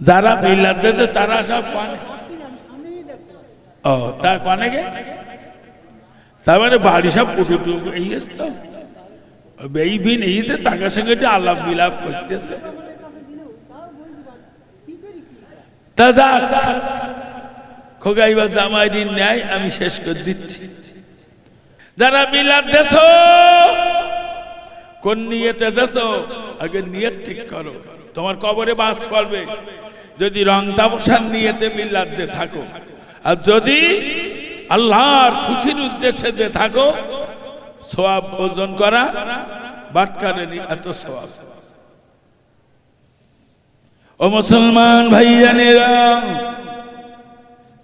যারা মিলাদ দেশে তারা সব কানে ও তা কানে গে তার মানে বাড়ি সব পুটুটু এই তো এই ভিন এইছে তাকে সঙ্গে আলাপ বিলাপ করতেছে তা যাক খোগাইবা জামাই দিন নেয় আমি শেষ করে দিচ্ছি যারা মিলাদ দেশ কোন নিয়তে দেশ আগে নিয়ত ঠিক করো তোমার কবরে বাস পড়বে যদি রং তামসার নিয়তে মিলাদ দে থাকো আর যদি আল্লাহর খুশির উদ্দেশ্যে দে থাকো সওয়াব অর্জন করা বাটকারে এত সওয়াব ও মুসলমান ভাইজানেরা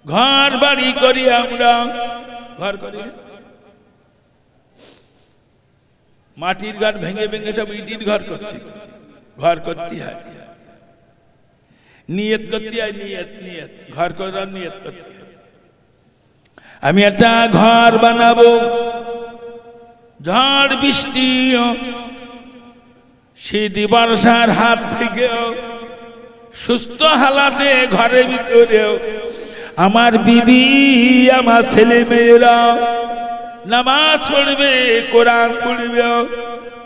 ঘর বাড়ি করি আমরা ঘর করি মাটির ঘর ভেঙে ভেঙে সব ইটির ঘর করছি ঘর করতে হয় নিয়ত করতে হয় নিয়ত নিয়ত ঘর করার নিয়ত করতে হয় আমি একটা ঘর বানাবো ঝড় বৃষ্টি শীত বর্ষার হাত থেকেও সুস্থ হালাতে ঘরের ভিতরেও আমার বিবি আমার ছেলে মেয়েরা নামাজ পড়বে কোরআন পড়বে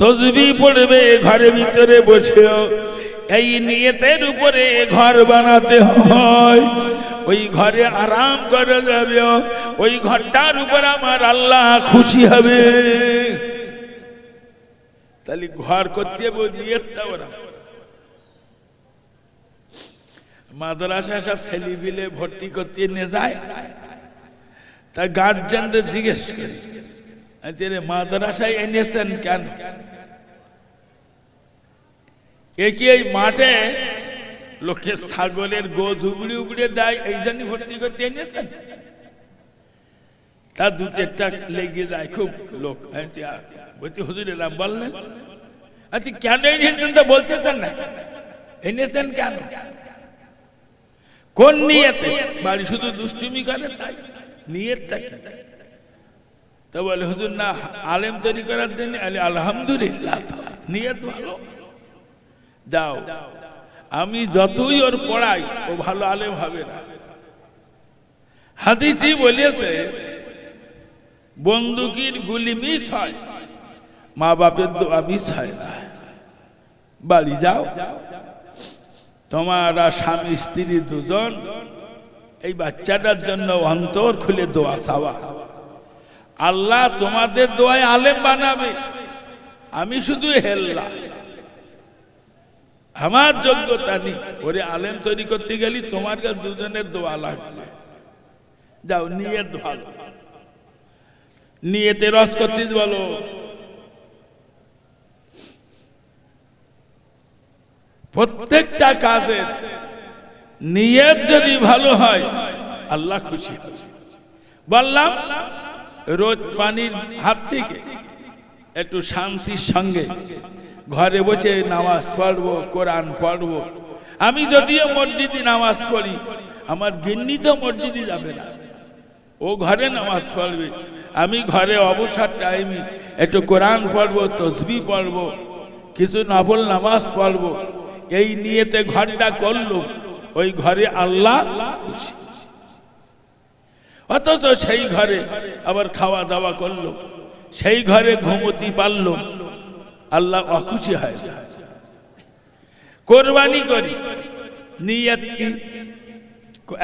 তসবিহ পড়বে ঘরের ভিতরে বসেও এই নিয়তের উপরে ঘর বানাতে হয় ওই ঘরে আরাম করা যাবে ওই ঘরটার উপর আমার আল্লাহ খুশি হবে তাহলে ঘর করতে নিয়তটা ওরা মাদ্রাসা সব ছেলে পিলে ভর্তি করতে নিয়ে যায় তা গার্জেনদের জিজ্ঞেস করে মাদ্রাসায় এনেছেন কেন একই এই মাঠে লোকে ছাগলের গোজ উবড়ে উবড়ে দেয় এই জন্য ভর্তি করতে এনেছেন তা দু চারটা লেগে যায় খুব লোক বলতে হুজুর এলাম বললেন আচ্ছা কেন এনেছেন তা বলতেছেন না এনেছেন কেন কোন নিয়তে বাড়ি শুধু দুষ্টুমি করে তাই নিয়তটা কি তা বলে হুজুর না আলেম তৈরি করার জন্য আলহামদুলিল্লাহ নিয়ত ভালো যাও আমি যতই ওর পড়াই ও ভালো আলেম হবে না হাদিসই বলেছে বন্দুকের গুলি মিস হয় মা বাপের দোয়া মিস হয় না বাড়ি যাও তোমার স্বামী স্ত্রী দুজন এই বাচ্চাটার জন্য অন্তর খুলে দোয়া চাওয়া আল্লাহ তোমাদের দোয়ায় আলেম বানাবে আমি শুধু হেল্লা আমার যোগ্যতা নেই ওরে আলেম তৈরি করতে গেলি তোমার কাছে দুজনের দোয়া লাগবে যাও নিয়ত ভালো নিয়তে রস করতে বলো প্রত্যেকটা কাজের নিয়ত যদি ভালো হয় আল্লাহ খুশি হবে বললাম রোজ পানির হাত থেকে একটু শান্তির সঙ্গে ঘরে বসে নামাজ পড়বো কোরআন পড়বো আমি যদিও মসজিদে নামাজ পড়ি আমার গিন্নি তো মসজিদে যাবে না ও ঘরে নামাজ পড়বে আমি ঘরে অবসর টাইমে একটু কোরআন পড়বো তসবিহ পড়বো কিছু নফল নামাজ পড়বো এই নিয়তে ঘরটা করলো ওই ঘরে আল্লাহ খুশি অথচ সেই ঘরে আবার খাওয়া দাওয়া করলো সেই ঘরে ঘুমতি পারলো আল্লাহ অখুশি হয় কোরবানি করি নিয়ত কি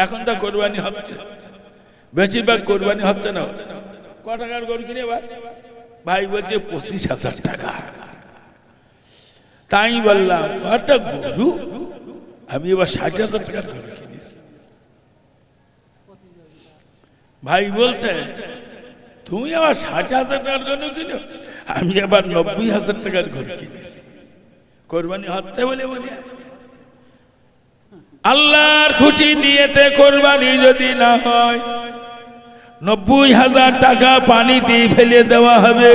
এখন তো কোরবানি হচ্ছে বেশিরভাগ কোরবানি হচ্ছে না ক টাকার গরু কিনে ভাই বলছে 25,000 টাকা তাই বললাম একটা গরু আমি এবার 60,000 টাকার গরু কিনেছি ভাই বলছে তুমি আবার 60,000 টাকার গরু কিনো আমি আবার 90,000 টাকার গরু কিনেছি কোরবানি হচ্ছে বলে বলি আল্লাহর খুশি নিয়েতে কোরবানি যদি না হয় 90,000 টাকা পানিতে ফেলে দেওয়া হবে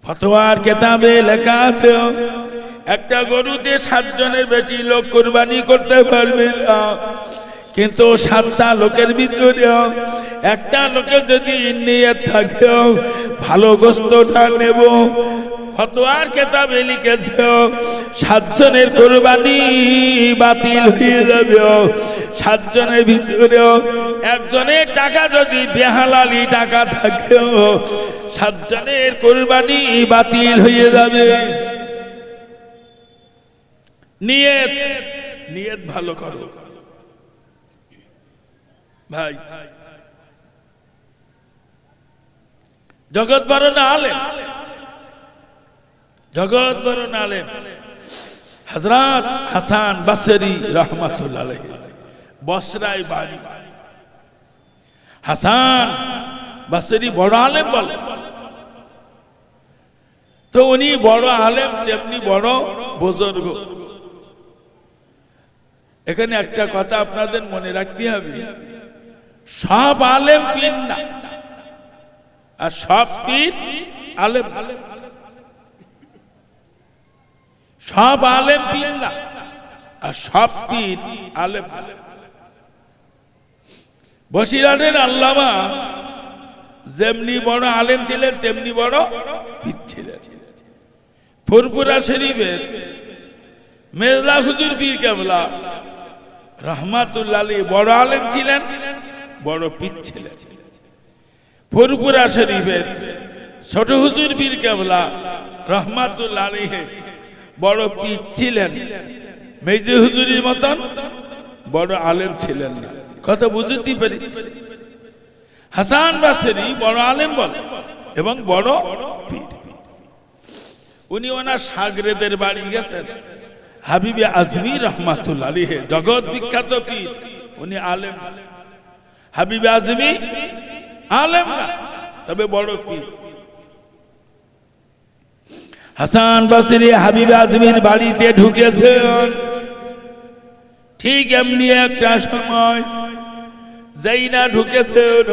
ফতোয়ার কিতাবে লেখা আছে একটা গরুতে 7 জনের বেশি লোক কোরবানি করতে পারবে না কিন্তু 7টা লোকের ভিতরে একটা লোকের যদি নিয়ত থাকে ভালো গোশতটা নেব ফতোয়ার কেতাবে লিখেছে 7 জনের কুরবানি বাতিল হয়ে যাবে। 7 জনের ভিতরে একজনের টাকা যদি বেহালালি টাকা থাকে 7 জনের কুরবানি বাতিল হয়ে যাবে। নিয়ত ভালো করো ভাই। জগৎ বড় না আলেম, জগৎ বড় না আলেম হযরত হাসান বসরি রাহমাতুল্লাহ আলাইহি বসরায় বাড়ি। হাসান বসরি বড় আলেম বলে তো উনি বড় আলেম তেমনি বড় বুজুর্গ। এখানে একটা কথা আপনাদের মনে রাখতে হবে, সব আলেম পীর না আর সব পীর আলেম। সব আলেম পীর না আর সব পীর আলেম। বসিরহাটের আল্লামা যেমনি বড় আলেম ছিলেন তেমনি বড় পীর ছিলেন। ফুরফুরা শরীফের মেজলা হুজুর পীর কেবলা রহমাতুল্লাহ আলাইহি বড় আলেম ছিলেন, বড় পীর ছিলেন। ফুরফুরা শরীফের ছোট হুজুর পীর কেবলা রহমাতুল্লাহ আলাইহি বড় পীর ছিলেন, মেজে হুজুরের মতন বড় আলেম ছিলেন না। কথা বুঝতে পেরেছি? হাসান বসরি বড় আলেম বলে এবং বড় পীর। উনি ওনার শাগরেদের বাড়ি গেছেন। হাবিবে আজমি রহমাতুল্লাহ আলাইহি জগৎ বিখ্যাত পীর, উনি আলেম। হাবিবে আজমি আলেম না তবে বড় পীর। হাসান বসরি হাবিবে আজমির বাড়িতে ঢুকেছেন। ঠিক এমনি একটা সময় যেই না ঢুকেছেন,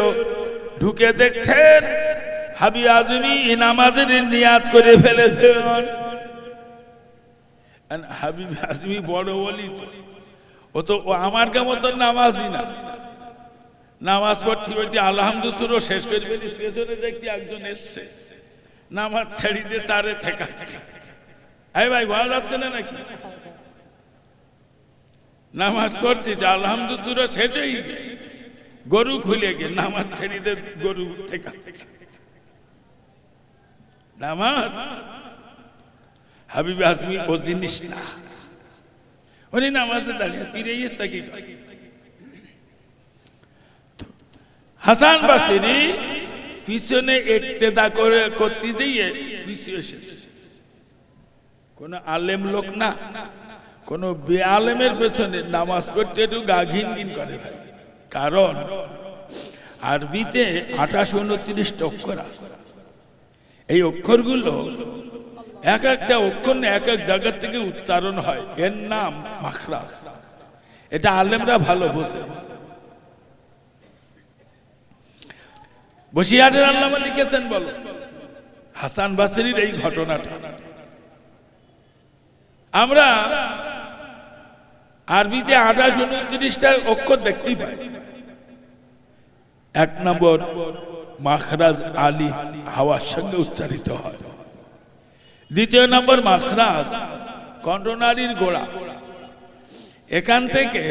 ঢুকে দেখছেন হাবিবে আজমি নামাজের নিয়াত করে ফেলেছেন। হাবিবে আজমি বড় ওলি, ও তো আমার কেমন তো নামাজই না। নামাজ পড়তে পড়তে আলহামদুলিল্লাহ শেষ করে ফেলি, পেছনে দেখতে একজন এসছে, নামাজ ছেড়ে দিয়ে তারে ঠেকাচ্ছে। এই ভাই ভালো যাচ্ছে না নাকি? নামাজ পড়তেছে আলহামদুলিল্লাহ শেষ হয়ে গেছে, গরু খুলে গিয়ে নামাজ ছেড়ে দিয়ে গরু ঠেকাচ্ছে। নামাজ হাবিবে আজমি ও জিনিস না। উনি নামাজে দাঁড়িয়ে পীরে ইস্তাকি। হাসান বসরি পিছনে ইক্তেদা করতে গিয়ে পিছিয়ে এসেছে। কোন আলেম লোক না, কোন বেআলেমের পেছনে নামাজ পড়তে একটু গা ঘিন ঘিন করে ভাই। কারণ আরবিতে 28-29 অক্ষর আছে। এই অক্ষরগুলো এক একটা অক্ষর এক এক জায়গা থেকে উচ্চারণ হয়, এর নাম মাখরাজ। এটা আলেমরা ভালো বোঝে। বসিরহাটের আল্লামা লিখেছেন, বলো হাসান বসরির এই ঘটনাটা আমরা আরবিতে 28-29টা অক্ষর দেখতেই পাই। 1 নম্বর মাখরাজ আলিফ হাওয়ার সঙ্গে উচ্চারিত হয়। 2 নম্বর মাখরাজ কণ্ঠনালীর গোড়া, এখান থেকে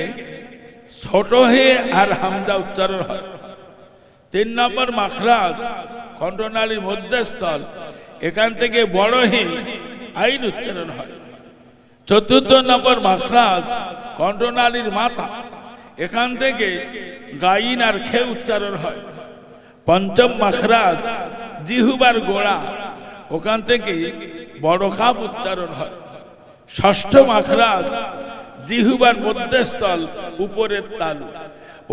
ছোট হে আর হামজা উচ্চারণ হয়। 3 নম্বর মাখরাজ কণ্ঠনালীর মধ্যস্থল, এখান থেকে বড় হে আইন উচ্চারণ হয়। 4 নম্বর মাখরাজ কণ্ঠনালীর মাথা, এখান থেকে গাইন আর খে উচ্চারণ হয়। 5ম মাখরাজ জিহুবার গোড়া, ওখান থেকে বড় কাপ উচ্চারণ হয়। 6ষ্ঠ মাখরাজ জিহুবার মধ্যস্থল উপরের তালু,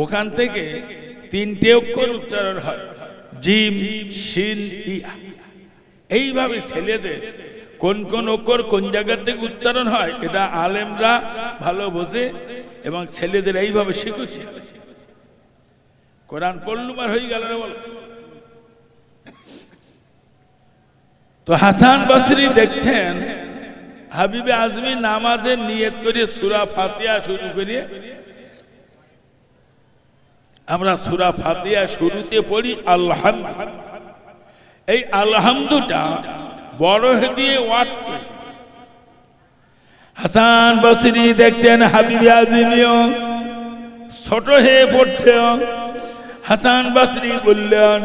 ওখান থেকে 3টে অক্ষর উচ্চারণ হয়, জিম শিন ইয়া। এইভাবে ছেলেদের কোন কোন অক্ষর কোন জায়গা থেকে উচ্চারণ হয় এটা আলেমরা ভালো বোঝে এবং ছেলেদের এইভাবে শিখেছে। কোরআন পড়লুম আর হয়ে গেল না বল। তো হাসান বসরি দেখছেন হাবিবে আজমি নামাজের নিয়ত করে সূরা ফাতিহা শুরু করে, আমরা সূরা ফাতিহা শুরুতে পড়ি আলহামদুলিল্লাহ। এই আলহামদুটা বড় হয়ে দিয়ে ওয়াট তৈরি। হাসান বসরি দেখছেন হাবিব আজমিও ছোট হয়ে পড়ছে। হাসান বসরি বললেন,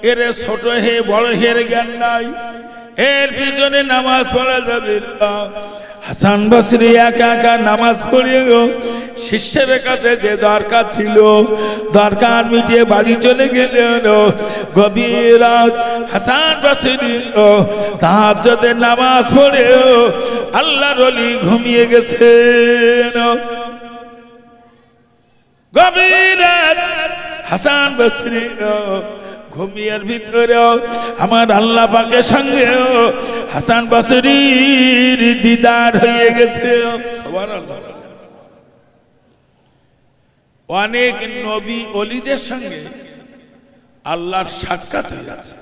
এর ছোট হয়ে বড় হয়ে জ্ঞান নাই, এর পিছনে নামাজ পড়া যাবে না। হাসান বসরি একা একা নামাজ পড়িয়ে শিষ্যের কাছে যে দরকার ছিল দরকার মিটিয়ে বাড়ি চলে গেলেন। গভীর রাত হাসান বসরি তাহাজ্জুদের নামাজ পড়ে আল্লাহর ওলি ঘুমিয়ে গেছেন। গভীর রাত হাসান বসরি ঘুমিয়ার ভিতরে আমার আল্লাহ পাকের সঙ্গে হাসান বসরির দিদার হয়ে গেছে। সুবহানাল্লাহ। অনেক নবী ওলিদের সঙ্গে আল্লাহর সাক্ষাৎ হয়ে আছে,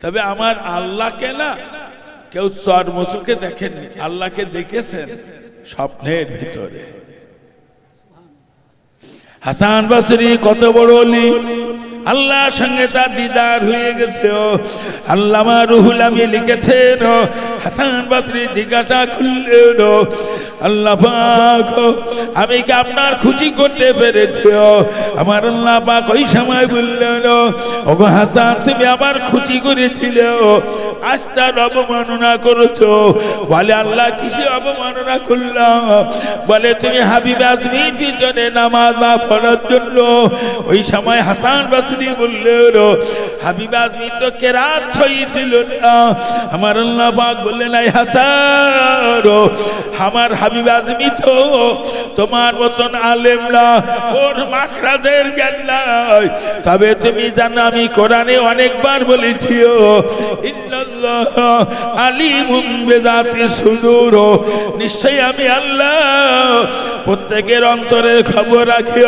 তবে আমার আল্লাহকে না কেউ চর্মচোখে দেখেননি, আল্লাহকে দেখেছেন স্বপ্নের ভিতরে। হাসান বসরি কত বড় ওলি, আল্লাহর সঙ্গে তার দিদার হয়ে গেছে। আল্লামা রুহুল আমিন লিখেছেন, হাসান বসরি জিজ্ঞাসা করলেন, আল্লাহ পাক আমি কি আপনার খুশি করতে পেরেছি? আমার আল্লাহ পাক ওই সময় বললেন, ওগো হাসান তুমি আবার খুশি করেছিলে, আজ তার অবমাননা করেছো। বলে আল্লাহ কিসে অবমাননা করলাম? বলে তুমি হাবিব আজমির পিছনে নামাজ না পড়ার জন্য। ওই সময় হাসান বসরি বললেন, হাবিব আজমি তো কেরাত ছিল না। আমার আল্লাহ পাক বললেন, এই হাসান আমার হাবিব আজমি তো তোমার মতন আলেম না, ওর মাখরাজের জ্ঞান নাই। তবে তুমি জানো আমি কোরআনে অনেকবার বলেছি, ইন্নাল্লাহ আলিমুম বিযাতি সুদূর, নিশ্চয়ই আমি আল্লাহ প্রত্যেকের অন্তরের খবর রাখি।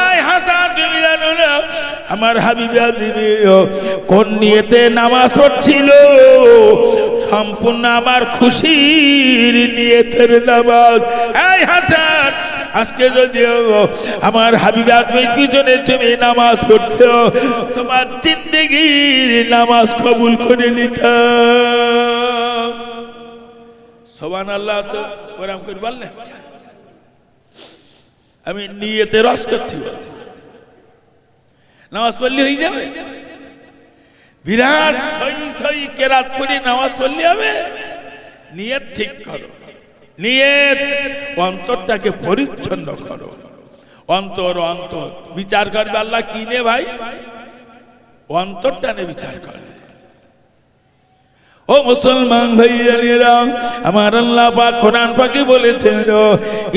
এই হাসান তুমি জানো না আমার হাবিব আজমি কোন নিয়তে নামাজ পড়ছিল? সম্পূর্ণ আমার খুশির নিয়তের নামাজ। এই হাসান আজকে যদিও আমার হাবিব আজমির পিছনে তুমি নামাজ পড়ছো, তোমার জিন্দেগির নামাজ কবুল করে নিতাম। সুবহানাল্লাহ। তো ওরকম করে বললেন, আমি নিয়তে রস করছি, নামাজ পড়লে হয়ে যাবে? বিরাট সই কেরাত করে নামাজ পড়লে হবে? নিয়ত ঠিক করো, নিয়ত অন্তরটাকে পরিচ্ছন্ন করো। অন্তর অন্তর বিচার করবে আল্লাহ কি নে ভাই? অন্তরটা নে বিচার করবে। ও মুসলমান ভাইয়েরা, আমার আল্লাহ পাক কোরআন পাকে বলেছেন,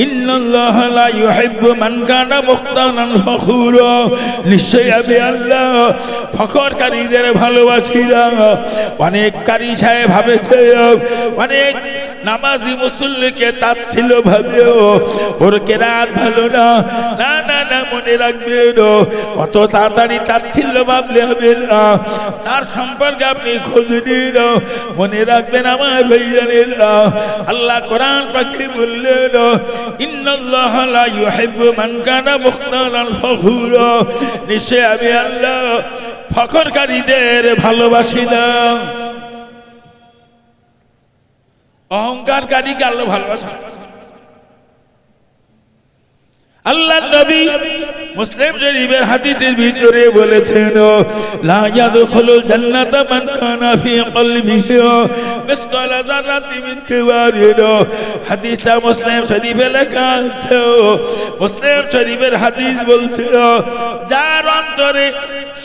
ইন্নাল্লাহা লা ইউহিব্বু মান কানা মুখতানান ফখুরা, নিশ্চয়ই আমি আল্লাহ ফখরকারীদের ভালোবাসি না। অনেক কারি সাহেব ভাবেছে, অনেক নামাজি মুসল্লিকে তাচ্ছিল্য ভাবে, ওর কেরাত ভালো না। না না না, মনে রাখবেন অত তাড়াতাড়ি তাচ্ছিল্য ভাবলে হবে না, তার সম্পর্কে আপনি খোঁজ নিন। মনে রাখবেন আমার ভাইয়ারা, আল্লাহ কোরআন পাকে বললেন, ইন্নাল্লাহা লা ইউহিব্বু মান কানা মুখতানান ফখুরা, নিশ্চয়ই আমি আল্লাহ ফখরকারীদের ভালোবাসি না। অহংকারকারীকে আল্লাহ ভালোবাসেন। আল্লাহ নবী মুসলিম শরীফের হাদিসের ভিতরে বলেছেন, লা ইয়াদখুলুল জান্নাতা মান কানা ফি কলবিহি মিসকালা যারাতিন মিন কিবারিন। হাদিসটা মুসলিম শরীফে লেখা আছে। মুসলিম শরীফের হাদিস বলছে, যার অন্তরে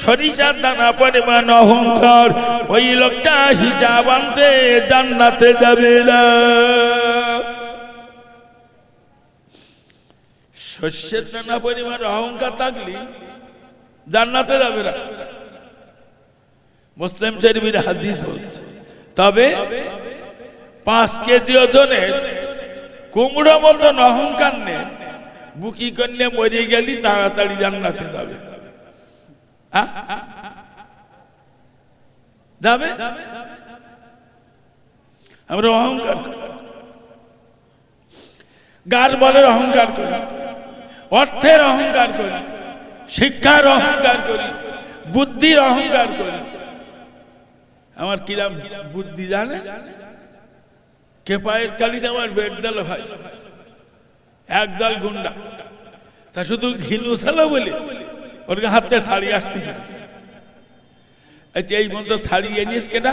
সরিষার দানা পরিমাণ অহংকার, ওই লোকটা হিজাব আনতে জান্নাতে যাবে না। শস্যের দানা পরিমাণ অহংকার থাকলে জান্নাতে যাবে না, মুসলিম শরীফের হাদিস বলছে। তবে 5 কেজি ওজনের কুমড়ো মতন অহংকার নে বুকি করলে মরে গেলি তাড়াতাড়ি জান্নাতে যাবে। যাবে? আমরা অহংকার গার বলের অহংকার করি, অর্থের অহংকার করি, শিক্ষার অহংকার করি, বুদ্ধির অহংকার করি। আমার কিরাম বুদ্ধি জানে, কেপায়ের কালিতে আমার বেড দিল ভাই একদল গুন্ডা, তা শুধু ঘিনু ছিল বলে ওর হাতে শাড়ি আসতে পেরেছে। আচ্ছা এই মতো ছাড়িয়ে নিস কেনা?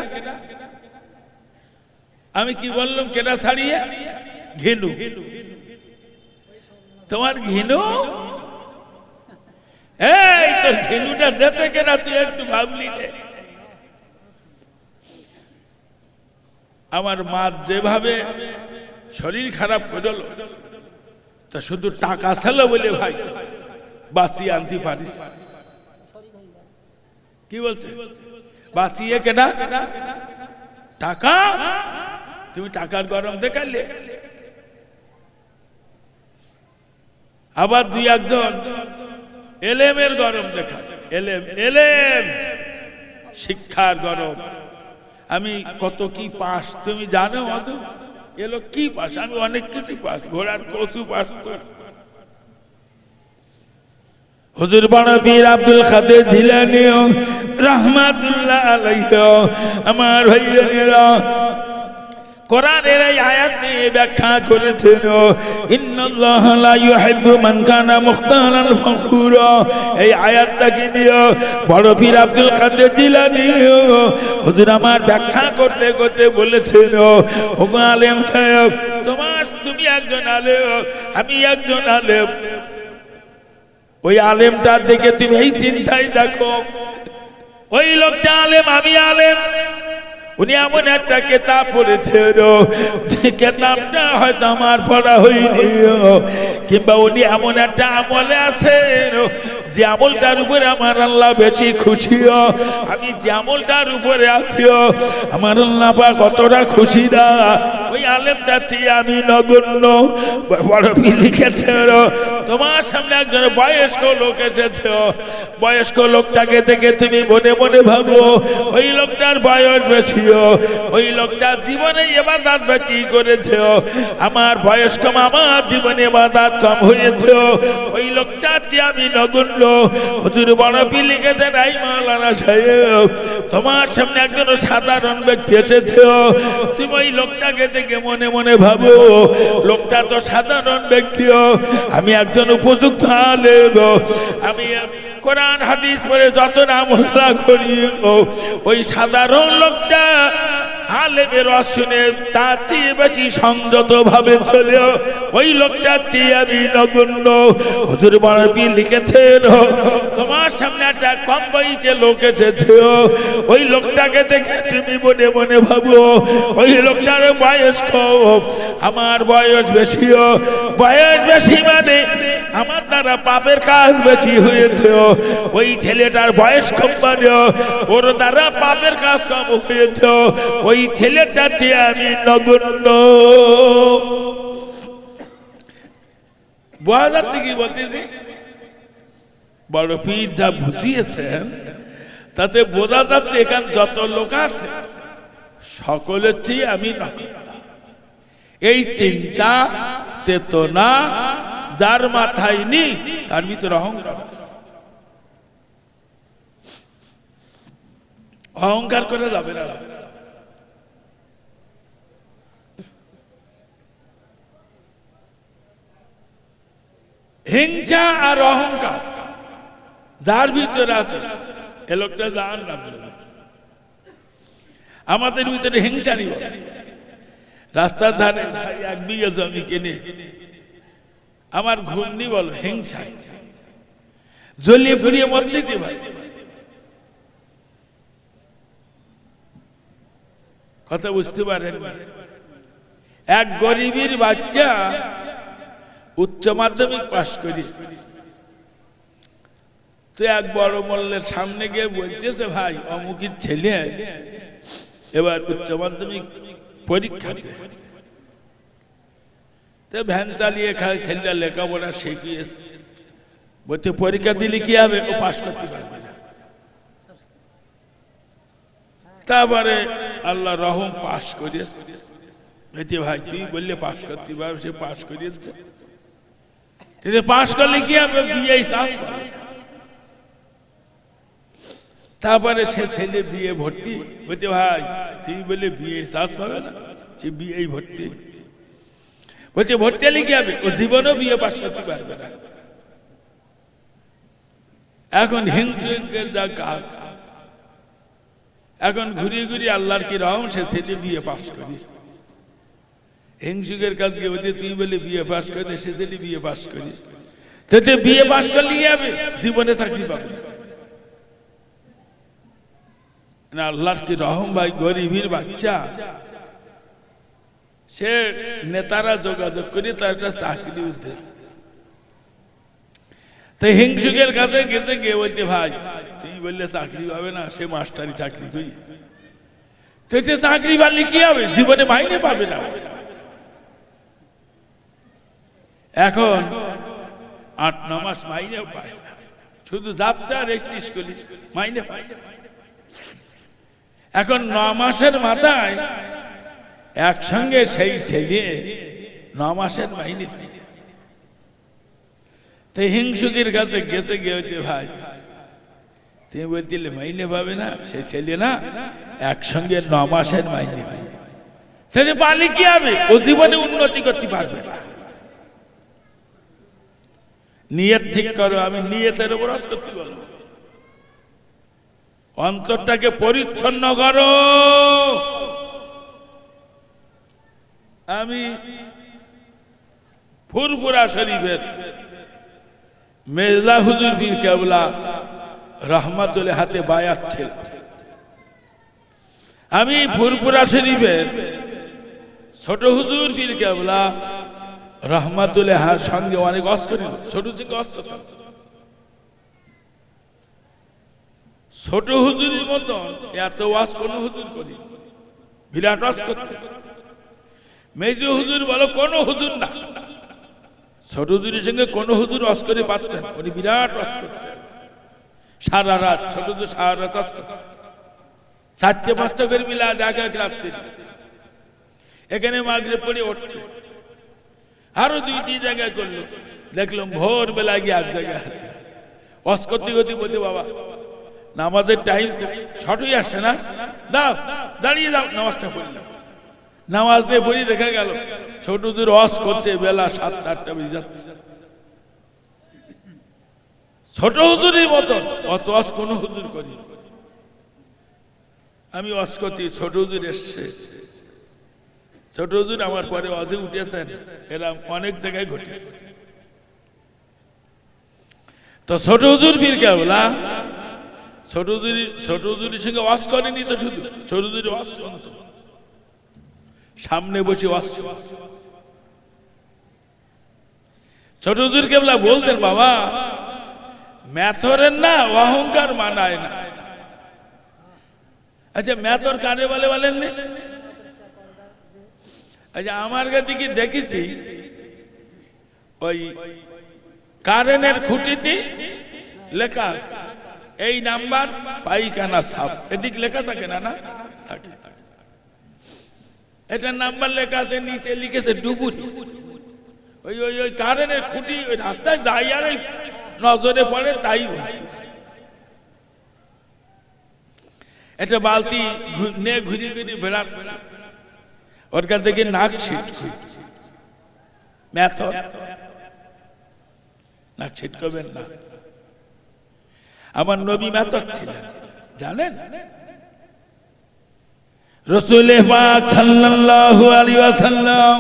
আমি কি বললাম কেনা ছাড়িয়ে? ঘিনু। তোমার ঘিনু? এই তোর ঘিনুটা দেশে কেনা তুই একটু ভাবলি রে। আমার মা যেভাবে শরীর খারাপ করল, তা শুধু টাকা ছিল বলে ভাই বাঁচিয়ে আনতে পারিস। কি বলছে? বাঁচিয়ে কেনা? টাকা? তুমি টাকার গরম দেখালে। আবার দুই একজন এলেমের গরম দেখায়। এলেম শিক্ষার গরম। আমি কত কি পাস তুমি জানো? মধু এলো কি পাস? আমি অনেক কিছু পাস, ঘোড়ার কচু পাস। হুজুর বড় পীর আব্দুল কাদের জিলানী রাহমাতুল্লাহ আলাইহি আমার ভাইয়েরা কোরআনের এই আয়াত নিয়ে ব্যাখ্যা করেছেন, ইন্নাল্লাহা লা ইউহিব্বু মান কানা মুখতারান ফখুরা। এই আয়াতটাকে নিয়ে বড় পীর আব্দুল কাদের জিলানী হুজুর আমার ব্যাখ্যা করতে করতে বলেছেন, ও আলেম সাহেব, তুমি একজন আলেম, আমি একজন আলেম। ওই আলেমটার দিকে তুমি এই চিন্তায় দেখো, ওই লোকটা আলেম, আমি আলেম। উনি এমন একটা কিতাব পড়েছেন যে কিতাবটা হয়তো আমার পড়া হয়নি, কিংবা উনি এমন একটা আমলে আছেন যে আমলটার উপরে আমার আল্লাহ বেশি খুশি। আমি যে আমলটার উপরে আছি আমার আল্লাহ পাক কতটা খুশি না, ওই আলেমটা চেয়ে আমি নগণ্য। বড় পীর লিখেছেন, তোমার সামনে একজন বয়স্ক লোক এসেছে, বয়স্ক লোকটাকে দেখে তুমি মনে মনে ভাবো ওই লোকটার বয়স বেশি, ওই লোকটা জীবনে ইবাদত বেশি করেছে, আমার বয়স কম, আমার জীবনে ইবাদত কম হয়েছে, ওই লোকটা চেয়ে আমি নগণ্য। হুজুর বড় পীর লিখেছেন, এই মাওলানা সাহেব, তোমার সামনে একজন সাধারণ ব্যক্তি এসেছে, তুমি ওই লোকটাকে দেখে মনে মনে ভাবো লোকটা তো সাধারণ ব্যক্তি, আমি একজন উপযুক্ত আলেম, আমি কোরআন হাদিস পড়ে যত নাম করি, ওই সাধারণ লোকটা আলেমের শুনে তার চেয়ে বেশি সংযত ভাবে চলে, ওই লোকটার চেয়ে আমি নগণ্য। হুজুর বড় পীর লিখেছেন, তোমার সামনে একটা কম বয়সে লোক এসেছে, ওই লোকটাকে দেখে তুমি মনে মনে ভাবো ওই লোকটার বয়স কম, আমার বয়স বেশি। বয়স বেশি মানে আমার দ্বারা পাপের কাজ বেশি হয়েছে, ওই ছেলেটার বয়স কম মানে ওর দ্বারা পাপের কাজ কম হয়েছে, ওই ছেলেটার চেয়ে আমি নগণ্য। বোঝা যাচ্ছে কি বলতেছি? বড় পীর যা বুঝিয়েছেন তাতে বোঝা যাচ্ছে এখানে যত লোক আছে সকলের চেয়ে আমি নগণ্য। এই চিন্তা চেতনা যার মাথায় নেই তার ভিতরে অহংকার আছে। অহংকার করে যাবে না। হিংসা আর অহংকার যার ভিতরে আছে এ লোকটা জাহান্নাম। আমাদের ভিতরে হিংসা নিব। রাস্তার ধারে 1 বিঘা জমি কিনে আমার ঘূর্ণি বলো হিংসা, জ্বলিয়ে ফুরিয়ে মরতেছি ভাই। কথা বুঝতে পারেন? এক গরিবের বাচ্চা উচ্চ মাধ্যমিক পাশ করি তো এক বড় মোল্লার সামনে গিয়ে বলতেছে, ভাই অমুকের ছেলে এবার উচ্চ মাধ্যমিক পরীক্ষা তো ভ্যান চালিয়ে খায়, ছেলেটা লেখাপড়া শিখিয়েছে, বলতে পরীক্ষা দিলে কি হবে, ও পাশ করতে পারবে না। তারপরে আল্লাহ রহম পাশ করিয়েছে। ভাই তুই বললে পাশ করতে পারবে, সে পাশ করিয়েছে। পাশ করলে কি হবে, বিয়ে চাষ করে। তারপরে সে ছেলে বিয়ে ভর্তি বলতে, ভাই তুই বলে বিয়ে চাষ পাবে না, সে বিয়েই ভর্তি। বলছে ভর্তি হলে কি হবে, ও জীবনেও বিয়ে পাশ করতে পারবে না। এখন হিংসুকের যা কাজ, এখন ঘুরিয়ে ঘুরিয়ে আল্লাহর কি রহম, সে ছেলে বিয়ে পাশ করি। হিংসুকের কাজ কি বলছে, তুই বলে বিয়ে পাশ করে, সে ছেলে বিয়ে পাশ করি। তো বিয়ে পাশ করলে কি হবে, জীবনে চাকরি পাবে না। আল্লাহর কি রহম ভাই, গরিবের বাচ্চা, সে নেতারা যোগাযোগ করে তার একটা চাকরি উদ্দেশ্য। তো হিংসুকের কাছে গেছে, গিয়ে বলতে, ভাই তুমি বললে চাকরি পাবে না, সে মাস্টারি চাকরি করি। তো চাকরি পারলে কি হবে, জীবনে মাইনে পাবে না। এখন ৮-৯ মাস মাইনেও পায় না, শুধু যাত্রা রেস্ট করি, মাইনে পায় না। এখন ৯ মাসের মাথায় একসঙ্গে সেই ছেলে ৯ মাসের মাইনে পায়। তো হিংসুকের কাছে গেছে, গিয়ে হইতে, ভাই তুমি বলছিলে মাইনে পাবে না, সেই ছেলে না একসঙ্গে ৯ মাসের মাইনে পায়। তাহলে পালি কি হবে, ও জীবনে উন্নতি করতে পারবে না। নিয়ত ঠিক করো, আমি নিয়তের উপর আজ করতে বলবো। অন্তরটাকে পরিচ্ছন্ন করো। আমি ফুরফুরা শরীফের মেজলা হুজুর পীর কেবলা রহমাতুল্লাহ হাতে বায়াত ছিল। আমি ফুরফুরা শরীফের ছোট হুজুর পীর কেবলা রহমাতুল্লাহ সঙ্গে অনেক ওয়াজ করি, ছোট থেকে ওয়াজ করতাম। ছোট হুজুরের মতন এত ওয়াজ কোন হুজুর করি, বিরাট ওয়াজ করতে। মেজো হুজুর বলো কোন হুজুর না, ছোট হুজুরের সঙ্গে কোন হুজুর ওয়াজ করে পারতেন, উনি বিরাট ওয়াজ করতেন। সারা রাত ছোট হুজুর সারা রাত ওয়াজ করতেন, 4টে-5টা করে মিলা দেখা রাখতে। এখানে মাগরিব পড়ে উঠতে, আরো 2-3 জায়গায় করলো, দেখলাম ভোর বেলা গিয়ে এক জায়গায় আছে ওয়াজ করতে করতে। বলতে, বাবা নামাজের টাইম শর্ট হয়ে আসছে না, দাও দাঁড়িয়ে যাও, নামাজটা পড়লাম। নামাজ দিয়ে পড়ি, দেখা গেল ছোট হুজুর ওয়াজ করছে, বেলা 7-8টা বেজে যাচ্ছে। ছোট হুজুরের মতন অত ওয়াজ কোন হুজুর করি। আমি ওয়াজ করছি, ছোট হুজুর এসছে। ছোট হুজুর আমার পরে ওয়াজে উঠেছেন, এরা অনেক জায়গায় ঘটেছে। তো ছোট হুজুর পীর কেবলা ছোট হুজুরের সঙ্গে ওয়াজ করেনি তো, শুধু ছোট হুজুর ওয়াজ শুনতো, সামনে বসে ওয়াজ। ছোট হুজুর কেবলা বলতেন, বাবা মেথরের না অহংকার মানায় না। আচ্ছা মেথর কারে বলে বলেন? আচ্ছা আমার কাছে কি দেখেছি, ওই কারেন্টের খুঁটিতে লেখা আছে এই নাম্বার পাইখানা সাপ, এদিক লেখা থাকে না? না থাকে। এটা নাম্বার লেখা আছে, নিচে লিখেছে ডুবুরি। ওই ওই ওই কারেন্টের খুঁটি ওই রাস্তায় যাই আর নজরে পড়ে, তাই একটা বালতি নিয়ে ঘুরি ঘুরি বেড়াচ্ছে, ওর কাছ থেকে নাক ছিট মেথর, নাক ছিট করবেন না। আমার নবী মেথর ছিলেন, জানেন? রাসূল পাক সাল্লাল্লাহু আলাইহি ওয়াসাল্লাম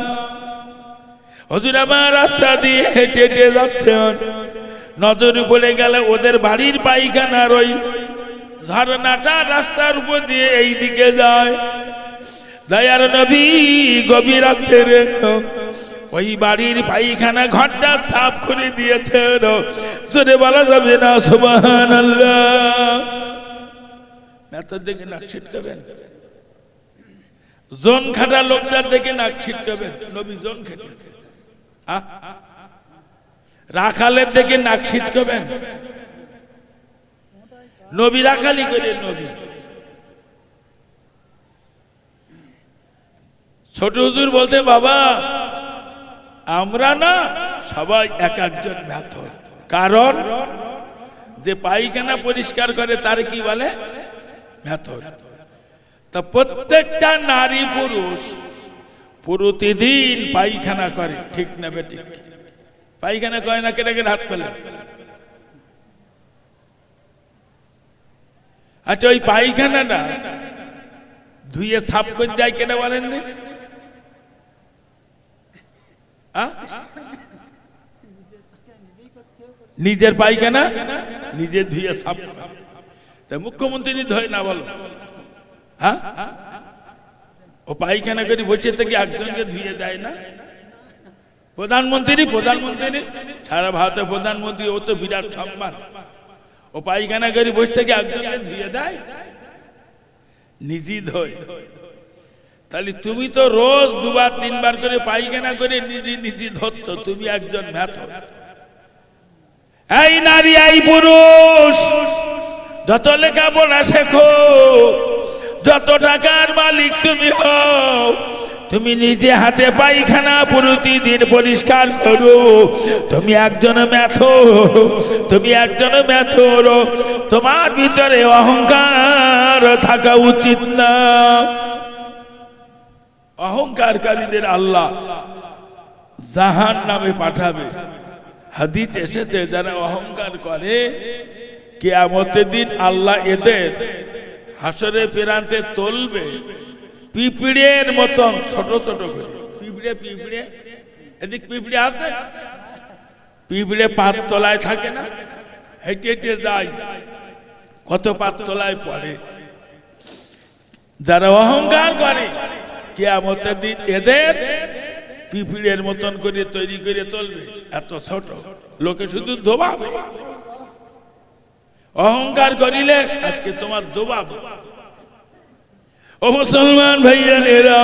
হুজুর আমার রাস্তা দিয়ে হেঁটে হেঁটে যাচ্ছেন, নজরে পড়ে গেল ওদের বাড়ির পায়খানার ওই ঝর্ণাটা রাস্তার উপর দিয়ে এই দিকে যায়। দয়ার নবী গভীর রাতের ওই বাড়ির পায়খানা ঘরটা সাফ করে দিয়েছেন, জোরে বলা যাবে না সুবহানাল্লাহ। মেথর দেখে নাক ছিটকাবেন, জন খাটা লোকটার দেখে নাক ছিটকাবেন। নবী জন খেটেছে। রাখালের দেখে নাক ছিটকাবেন, নবী রাখালি করে। নবী ছোট হুজুর বলতে, বাবা আমরা না সবাই এক একজন মেথর, কারণ যে পায়খানা পরিষ্কার করে তার কি বলে? মেথর। তা প্রত্যেকটা নারী পুরুষ প্রতিদিন পায়খানা করে, ঠিক না বেঠিক? পায়খানা করে না? কেটে কেটে হাত ফেলে। আচ্ছা, ওই পায়খানাটা ধুয়ে সাফ করে দেয় কেটে বলেন? নিজের পায়খানা নিজে ধুয়ে সাফ। তা মুখ্যমন্ত্রী ধোয় না বলো? হ্যাঁ, ও পায়খানা করে বসে থেকে একজনকে ধুয়ে দেয় না? প্রধানমন্ত্রী সারা ভারতের প্রধানমন্ত্রী, ও তো বিরাট সম্মান। ও পায়খানা করে বসে থেকে একজনকে ধুয়ে দেয়? নিজে ধোয়। তাহলে তুমি তো রোজ দুবার তিনবার করে পায়খানা করে নিজে ধরছ, তুমি একজন মেথর। এই নারী, এই পুরুষ, যত লেখাপড়া শেখো, যত টাকার মালিক তুমি হও, তুমি নিজে হাতে পায়খানা প্রতিদিন পরিষ্কার করো, তুমি একজন মেথর। তুমি একজন মেথর। তোমার ভিতরে অহংকার থাকা উচিত না। অহংকারকারীদের আল্লাহ জাহান্নামে পাঠাবে। হাদিস এসেছে, যারা অহংকার করে কিয়ামতের দিন আল্লাহ এদের হাসরে ফেরাতে তুলবে পিঁপড়ের মতন ছোট ছোট করে। পিঁপড়ে এদিক পিঁপড়ে আছে, পিঁপড়ে পাততলায় থাকে না, হেঁটে হেঁটে যায়, কত পাততলায় পড়ে। যারা অহংকার করে কিয়ামতের দিন এদের পিঁপড়ের মতন করে তৈরি করে তুলবে, এত ছোট, লোকে শুধু দোবাবে। অহংকার করিলে আজকে তোমার দোবাবে। ও মুসলমান ভাইয়ানেরা,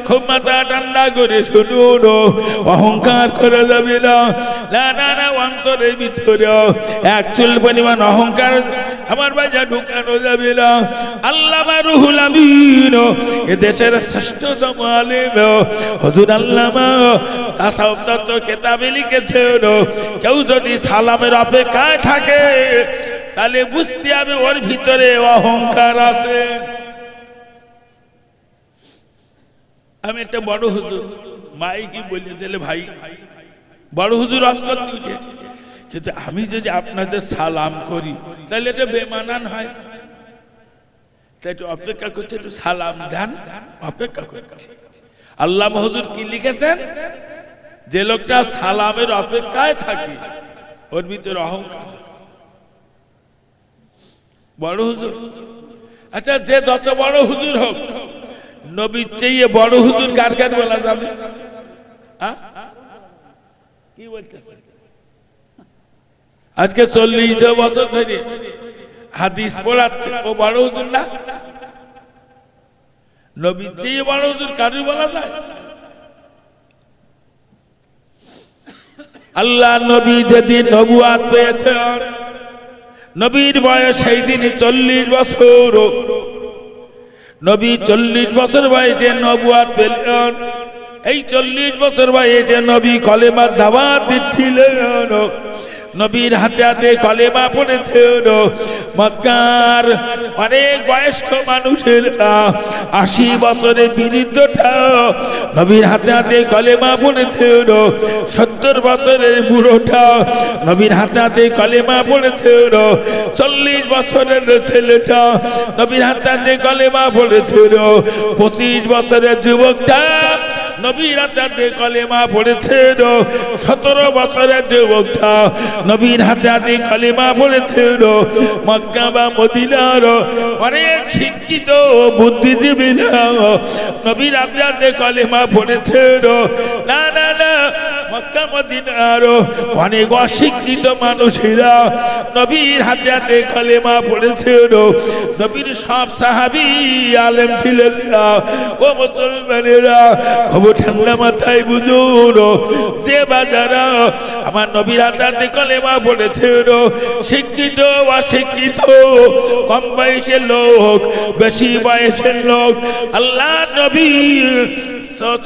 খুব মাথা ঠান্ডা করে শুনুন, অহংকার করে যাবে না। না, অন্তরের ভিতরে এক চুল পরিমাণ অহংকার আমার বাজা ঢুকানো যাবে না। আল্লামা রুহুল আমিন, এ দেশের শ্রেষ্ঠতম আলেম হুজুর আল্লামা তাসাউফ তত্ত্ব কিতাবে লিখেছেন, কেউ যদি সালামের অপেক্ষায় থাকে তাহলে বুঝতে হবে ওর ভিতরে অহংকার আছে। আমি একটা বড় হুজুর মাইকি বলে দিলে, ভাই বড় হুজুর আসল উঠে, কিন্তু আমি যদি আপনাদের সালাম করি তাহলে এটা বেমানান হয়। তাই একটু অপেক্ষা করছে, একটু সালাম দেন, অপেক্ষা করছে। আল্লাহ হুজুর কি লিখেছেন? যে লোকটা সালামের অপেক্ষায় থাকে ওর ভিতরে অহংকার আছে। বড় হুজুর, আচ্ছা যে যত বড় হুজুর হোক, নবীর চেয়ে বড় হুজুর কার কার বলা যাবে? কি বলতেছে? আজকে 40 বছর ধরে হাদিস পড়াচ্ছে, ও বড় হুজুর না? নবীর চেয়ে বড় হুজুর কারই বলা যায়? আল্লাহ নবী যেদিন নবুয়াত পেয়েছেন, নবীর বয়স সেই দিনই 40 বছর। নবী 40 বছর বয়সে নবুয়াত পেলেন। এই 40 বছর বয়সে নবী কলেমার দাওয়াত দিচ্ছিলেন। নবীর হাতে হাতে কলেমা পড়েছেন। মক্কার অনেক বয়স্ক মানুষেরা 80 বছরের বৃদ্ধটা নবীর হাতে হাতে কলেমা পড়েছেন। 70 বছরের বুড়োটা নবীর হাতে হাতে কলেমা পড়েছেন। 40 বছরের ছেলেটা নবীর হাতে হাতে কলেমা পড়েছেন। 25 বছরের যুবকটা নবীর হাতে কলেমা পড়েছেন। 17 বছরের যুবকটা নবীর হাতে হাতে কলেমা পড়েছেন। মক্কা বা মদিনার অনেক শিক্ষিত বুদ্ধিজীবীরা নবীর হাতে কলেমা পড়েছেন। না, মক্কা মদিনার অনেক অশিক্ষিত মানুষেরা নবীর হাতে হাতে কলেমা পড়েছেন। নবীর সব সাহাবী আলেম ছিলেন না। ও মুসলমানেরা, খবর ঠান্ডা মাথায় বুঝুন, যে বাজারা আমার নবীর হাতে কলেমা পড়েছেন, শিক্ষিত অশিক্ষিত, কম বয়সের লোক, বেশি বয়সের লোক, আল্লাহ নবী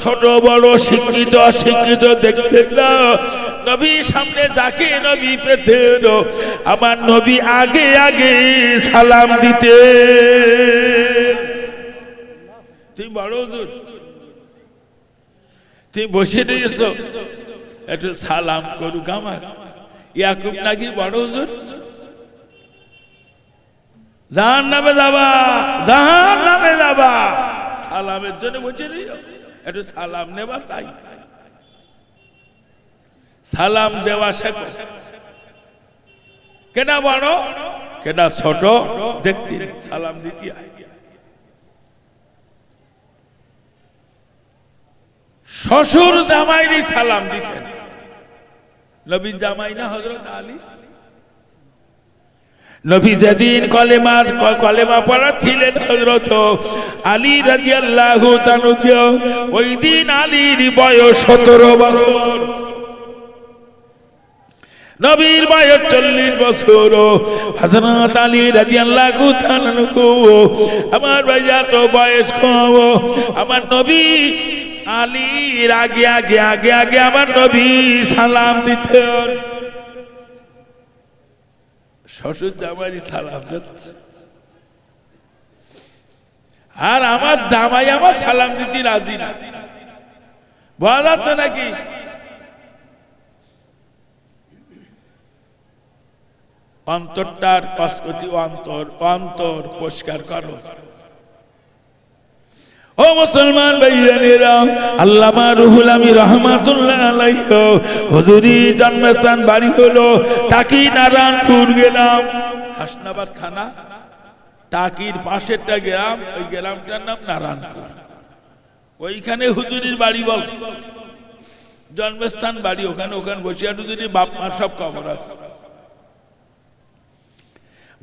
ছোট বড় শিক্ষিত অশিক্ষিত দেখতেন না। নবীর সামনে যাকে নবী পেতেন আমার নবী আগে আগে সালাম দিতেন। তুমি বড় হুজুর, তুমি বসে রয়েছ, একটু সালাম করুক আমার। ইয়াকুব নাকি বড় হুজুর? জাহান্নামে যাবা, জাহান্নামে যাবা, সালামের জন্য বসে রইও, একটু সালাম নেবা। তাই সালাম দেওয়া শেখো। কেনা বড় কেনা ছোট দেখতে সালাম দিতে হয়। শ্বশুর জামাইরই সালাম দিতেন। নবীর জামাই না হযরত আলী? নবী যেদিন কলেমা পড়াচ্ছিলেন হযরত আলী রাদিয়াল্লাহু তাআলা, ওই দিন আলীর বয়স 17 বছর, নবীর বয়স 40 বছর। হযরত আলী রাদিয়াল্লাহু তাআলা আমার ভাইয়া তো বয়স কম, আমার নবী আলীর আগে আগে আগে আগে আমার নবী সালাম দিতেন। শ্বশুর জামাই সালাম দিচ্ছে, আর আমার জামাই আমার সালাম দিতে রাজি না। বোঝা যাচ্ছে নাকি? অন্তরটার কসকটি অন্তর পরিষ্কার করো। ও মুসলমান ভাইয়েরা, আল্লামা রুহুল আমিন রাহমাতুল্লাহ আলাইহি হুজুরি জন্মস্থান বাড়ি হলো টাকি নারায়ণপুর। গেলাম হাসনাবাদ থানা, টাকির পাশেরটা গ্রাম, ওই গ্রামটার নাম নারায়ণপুর। ওইখানে হুজুরির বাড়ি, বল জন্মস্থান বাড়ি। ওখানে বসিরহাট হুজুরির বাপ মা সব কবর আছে।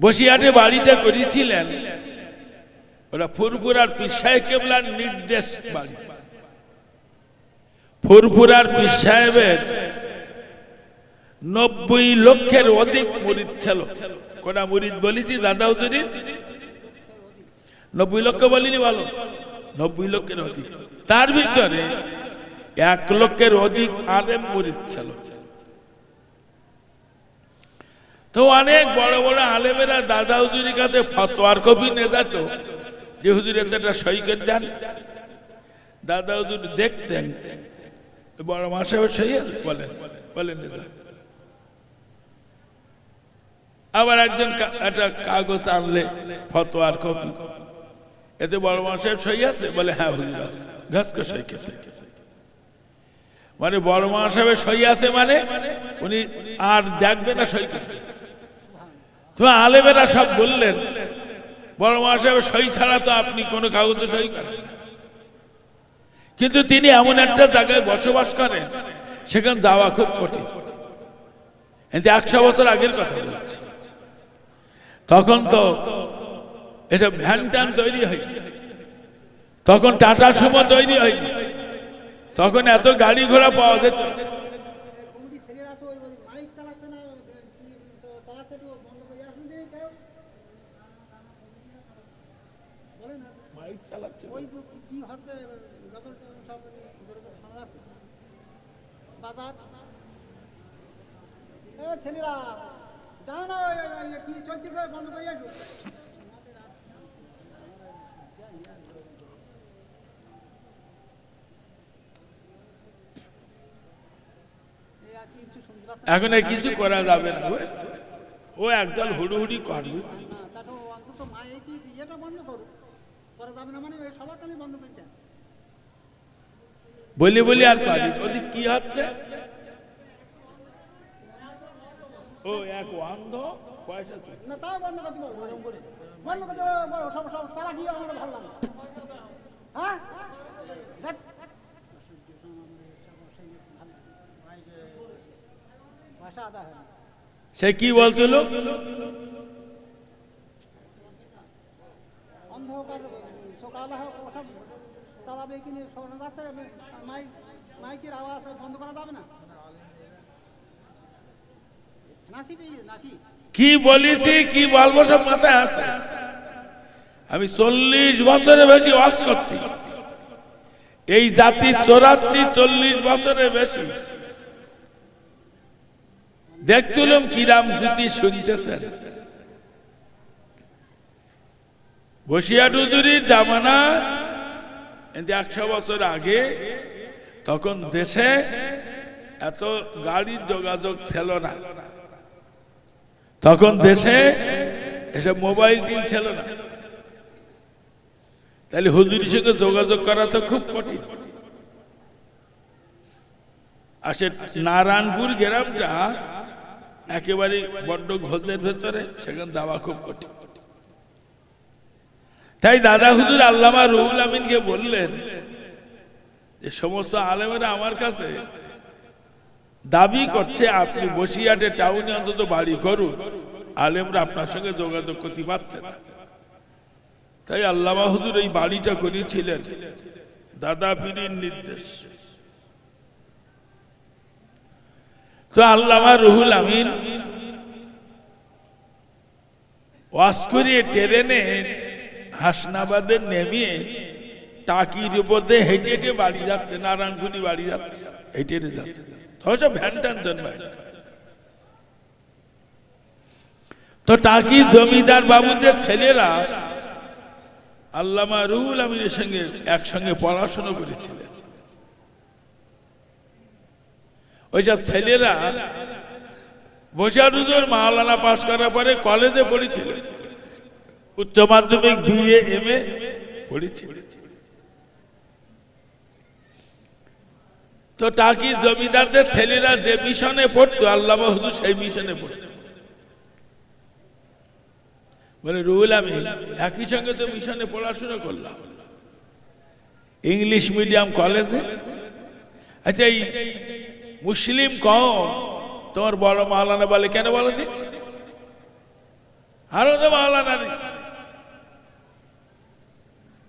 বসিরহাটে বাড়িটা করেছিলেন ওরা ফুরফুরার পীর সাহেব কেবলার নির্দেশ বাড়ি। ফুরফুরার পীর সাহেবের 90 লক্ষের অধিক মুরিদ ছিল। কোনা মুরিদ বলেছি দাদা হুজুরির? 90 লক্ষ বলিনি, বলো 90 লক্ষের অধিক। তার ভিতরে 1 লক্ষের অধিক আলেম মুরিদ ছিল। তো অনেক বড় বড় আলেমেরা দাদা হুজুরির কাছে ফতোয়ার কপি নিয়ে যেত যে হুজুর একটা সই করে দেন। দাদা হুজুর দেখতেন বড় মাসাবের সই আছে, বলেন বলেন। আবার একজন একটা কাগজ আনলে ফতোয়ার কপি, এতে বড় মাসাবের সই আছে, বলে হ্যাঁ হুজুর আছে, ঘাস করে সই খেতে। মানে বড় মাসাবের সই আছে মানে উনি আর দেখবে না সই করতে। তো আলেমেরা সব বললেন বড় মাসাবের সই ছাড়া তো আপনি কোনো কাগজে সই করেন। কিন্তু তিনি এমন একটা জায়গায় বসবাস করেন সেখানে যাওয়া খুব কঠিন। 100 বছর আগের কথা বলছি। তখন তো এসব ভ্যান ট্যান তৈরি হয়নি, তখন টাটা সুমো তৈরি হয়নি, তখন এত গাড়ি ঘোড়া পাওয়া যেত। ছেলেরা যাও না, কি চলছে বন্ধ করে আসো। এখন কিছু করা যাবে না, ও একদল হুড়ুহুড়ি করবে। অন্তত মা এই কি ইয়েটা বন্ধ করো, করা যাবে না মানে সবার তাহলে বন্ধ করতে বলি বলি আর পারি। ওদিক কি হচ্ছে? ও এক অন্ধ পয়সা না, তাও বন্ধ করতে পারবো, এরকম করে বন্ধ করতে সব সারা কি আমার ভালো লাগে। হ্যাঁ সে কি বলছিল? অন্ধকার সকাল সব চালাবে কিনে শোনা যাচ্ছে, মাইকের আওয়াজ বন্ধ করা যাবে না। নাকি কি বলিছি কি বলবো সব মাথায় আছে। আমি 40 বছরের বেশি ওয়াজ করছি, এই জাতি চোরাচ্ছি 40 বছরের বেশি। দেখতুলম কিরাম জুতি শুনতেছেন। বসিয়া হুজুরির জামানা 100 বছর আগে, তখন দেশে এত গাড়ির যোগাযোগ ছিল না, তখন দেশে এসব মোবাইল ছিল না, তাহলে হুজুরির সঙ্গে যোগাযোগ করা তো খুব কঠিন। আসে নারায়ণপুর গ্রামটা একেবারে বড্ড ঘোষের ভেতরে, সেখানে যাওয়া খুব কঠিন। তাই দাদা হুজুর আল্লামা রুহুল আমিনকে বললেন যে সমস্ত আলেমেরা আমার কাছে দাবি করছে আপনি বসিরহাটে টাউনে অন্তত বাড়ি করুন, আলেমরা আপনার সঙ্গে যোগাযোগ করতে পারছে না। তাই আল্লামা হুজুর এই বাড়িটা করেছিলেন দাদা পীরের নির্দেশ। তো আল্লামা রুহুল আমিন ওয়াজ করিয়ে ট্রেনে হাসনাবাদে নেমে টাকির উপরে হেঁটে হেঁটে বাড়ি যাচ্ছে, নারায়ণপুরি বাড়ি যাচ্ছে, হেঁটে হেঁটে যাচ্ছে, সব ভ্যান ট্যান জন্মায়। তো টাকি জমিদার বাবুদের ছেলেরা আল্লামা রুহুল আমিনের সঙ্গে একসঙ্গে পড়াশোনা করেছিলেন। ওইসব ছেলেরা বসিরহাট হুজুর মাওলানা পাস করার পরে কলেজে পড়েছিলেন, উচ্চ মাধ্যমিক বিএ এমএ পড়েছিলেন। তো টাকি জমিদারদের ছেলেরা যে মিশনে পড়তো আল্লামা হুজুর সেই মিশনে পড়তো। বলে রুহুল আমিন একই সঙ্গে তো মিশনে পড়াশোনা করলাম, ইংলিশ মিডিয়াম কলেজে। আচ্ছা এই মুসলিম কম তোমার বড় মাওলানা বলে কেন বলো দি, আরো তো মাওলানা নেই।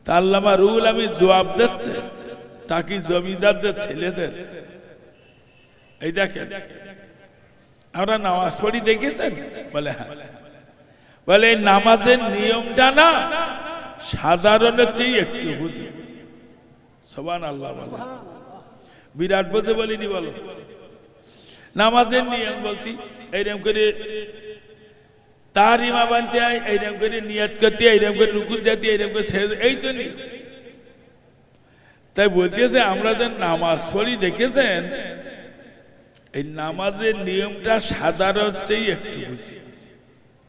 তা আল্লামা রুহুল আমিন জবাব দিচ্ছে তাকি জমিদারদের ছেলেদের, এই দেখেন আমরা নামাজ পড়ি দেখেছেন? বলে হ্যাঁ। বলে এই নামাজের নিয়মটা না সাধারণের চেয়ে একটু বুঝি। সুবহানাল্লাহ বলে, বিরাট বুঝে বলিনি বলো। নামাজের নিয়ম বলতি এইরকম করে তাহারিমা বানতে হয়, এইরকম করে নিয়াত করতে, এইরকম করে রুকু দিতে, এইরকম করে সেজদা, এই তো নিয়ম। তাই বলতেছে আমরা যে নামাজ পড়ি দেখেছেন, এই নামাজের নিয়মটা সাধারণ চেয়ে একটু বুঝি।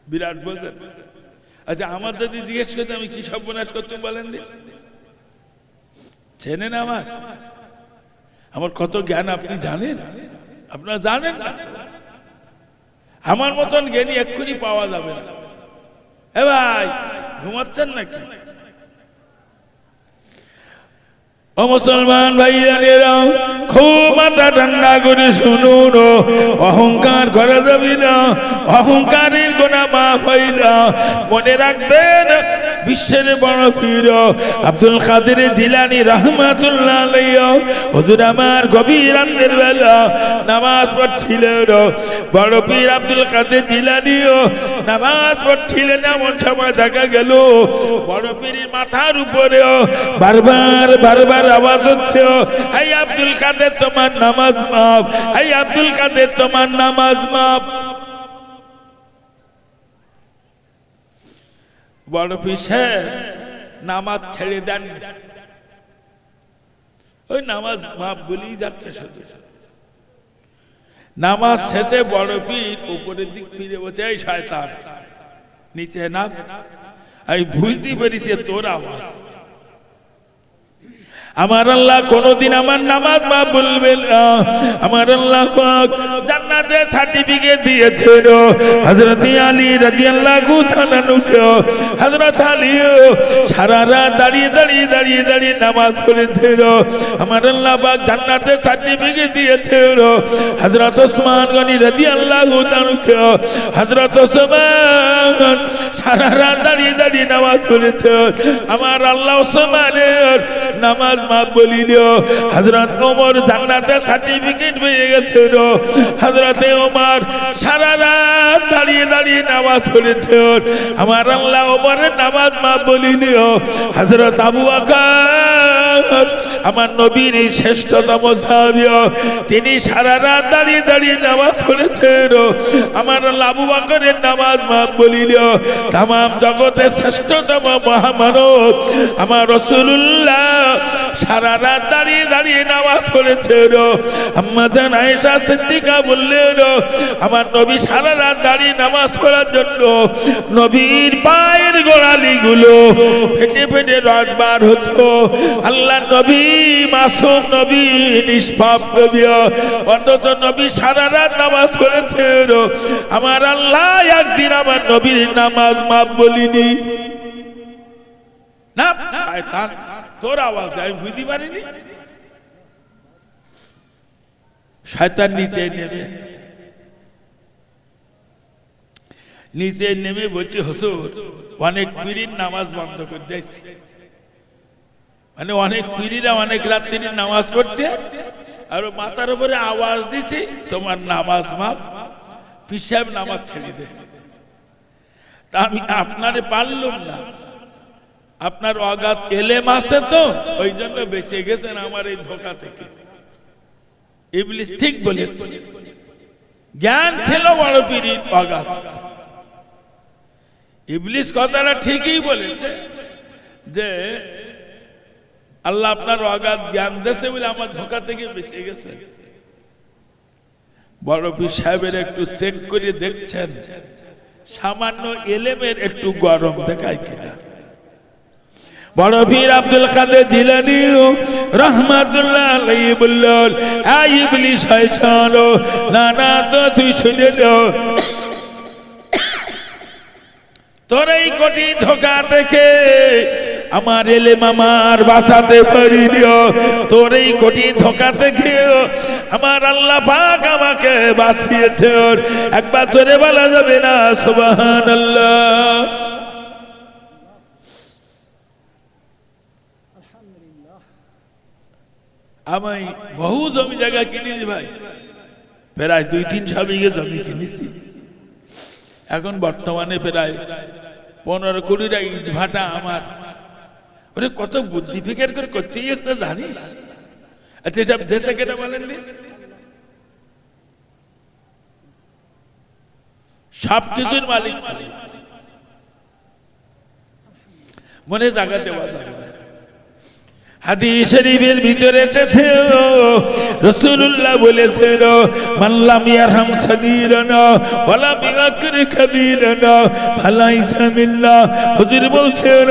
বিরাট বোঝেন। আচ্ছা আমার যদি জিজ্ঞেস করতে আমি কি সর্বনাশ করতাম বলেন দিন, চেনেন আমার কত জ্ঞান আপনি জানেন? আপনারা জানেন না, আমার মতন জ্ঞানী এক্ষুনি পাওয়া যাবে না। এ ভাই ঘুমাচ্ছেন নাকি? ও মুসলমান ভাইয়েরা খুব মাথা ঠান্ডা করে শুনুন, অহংকার করা যাবে না, অহংকারের গোনা মাফ হয় না। মনে রাখবেন বিশ্বের বড় পীর আব্দুল কাদের জিলানী রাহমাতুল্লাহ আলাইহি হুজুর আমার গভীর রাতের বেলা নামাজ পড়ছিলেন। বড় পীর আব্দুল কাদের জিলানীও নামাজ পড়ছিলেন। এমন সময় দেখা গেল বড় পীরের মাথার উপরে বারবার বারবার আওয়াজ হচ্ছে, এই আব্দুল কাদের তোমার নামাজ মাফ, এই আব্দুল কাদের তোমার নামাজ মাফ। বড় পীর সাহেব নামাজ ছেড়ে দেন, ওই নামাজ মাফ বলেই যাচ্ছে শুধু। নামাজ শেষে বড় পীর উপরের দিক ফিরে বসে, এই শয়তান নিচে না, এই বুঝতে পেরেছে তোর আওয়াজ। আমার আল্লাহ কোনদিন আমার নামাজ মা বলবেন না। আমার আল্লাহ পাক জান্নাতে সার্টিফিকেট দিয়েছেন হযরত আলী রাদিয়াল্লাহু তাআলা আনহু। হযরত আলী সারা রাত দাঁড়িয়ে দাঁড়িয়ে দাঁড়িয়ে দাঁড়িয়ে নামাজ পড়েছেন। আমার আল্লাহ পাক জান্নাতে সার্টিফিকেট দিয়েছেন হযরত ওসমান গনি রাদিয়াল্লাহু তাআলা আনহু। হযরত ওসমান সারা রাত দাঁড়িয়ে দাঁড়িয়ে নামাজ পড়েছেন। আমার আল্লাহ ওসমানের নামাজ মাফ বলিল। হযরত ওমর জান্নাতে সার্টিফিকেট পেয়ে গেছেন। হযরত ওমর সারা রাত দাঁড়িয়ে দাঁড়িয়ে নামাজ পড়েছেন। আমার আল্লাহ ওমরের নামাজ মাফ বলিল। হযরত আবু বকর আমার নবীর এই শ্রেষ্ঠতম সাহাবী, তিনি সারা রাত দাঁড়িয়ে দাঁড়িয়ে নামাজ পড়েছেন। আমার আবু বকরের নামাজ মাপ বলিল, তাম জগতের শ্রেষ্ঠতম মহামানব আমার রাসূলুল্লাহ সারা রাত দাঁড়িয়ে দাঁড়িয়ে নামাজ পড়েছেন। আম্মা জান আয়েশা সিদ্দিকা বললেন, আমার নবী সারা রাত দাঁড়িয়ে নামাজ পড়ার জন্য নবীর পায়ের গোড়ালিগুলো ফেটে ফেটে রড বার হতো। আল্লাহ নবী মাসুম নবী, নিষ্পাপ নবী, অথচ নবী সারা রাত নামাজ পড়েছেন। আমার আল্লাহ একদিন আমার নবীর নামাজ মাপ বলিনি না। শয়তান, তোর আওয়াজ আমি বুঝতে পারিনি। শয়তান নিচে নেমে বলতে হুজুর অনেক পীরের নামাজ বন্ধ করে দিয়েছি। মানে অনেক পীরেরা অনেক রাত্রির নামাজ পড়তে আর মাথার উপরে আওয়াজ দিছি, তোমার নামাজ মাপ, পিসাব নামাজ ছেড়ে দে। তা আমি আপনারে পারলাম না, আপনার অগাধ এলেম আছে তো, ওই জন্য বেঁচে গেছেন আমার এই ধোঁকা থেকে। ইবলিস ঠিক বলেছে, জ্ঞান ছিল বড় পীরের অগাধ। ইবলিস কথাটা ঠিকই বলেছে যে আল্লাহ আপনার অগাধ জ্ঞান দেশে বলে আমার ধোঁকা থেকে বেঁচে গেছে। বড় পীর সাহেবের একটু চেক করে দেখছেন সামান্য এলেমের একটু গরম দেখায় কিনা। বড় পীর আব্দুল কাদের জিলানী রাহমাতুল্লাহ আলাইহি বললেন, এই ইবলিস শয়তান, না না তো তুই শুনে নে, তোর এই কঠিন ধোঁকা থেকে আমার এলেম আমার বাঁচাতে পারিনি। তোর এই কঠিন ধোঁকা থেকে আমার আল্লাহ পাক আমাকে বাঁচিয়েছেন। একবার জোরে বলা যাবে না সুবহানাল্লাহ? আমি বহু জমি জায়গা কিনেছি ভাই, প্রায় 2-300 বিঘে জমি কিনেছি। এখন বর্তমানে প্রায় 15-20টা ইট ভাটা আমার। ওরে কত বুদ্ধি ফিকের করে করতেই আসতে জানিস। আচ্ছা সব দেশে কেটে বলেননি, সব কিছুর মালিক মনে জায়গা দেওয়া যাবে না। হাদিস শরীফের ভিতরে এসেছে রাসূলুল্লাহ বলেছেন, মান লাম ইয়ারহাম সাগীরানা ওয়া লাম ইয়াকর কাবীরানা ফালাইসা মিন্না। হুজুর বলছেন,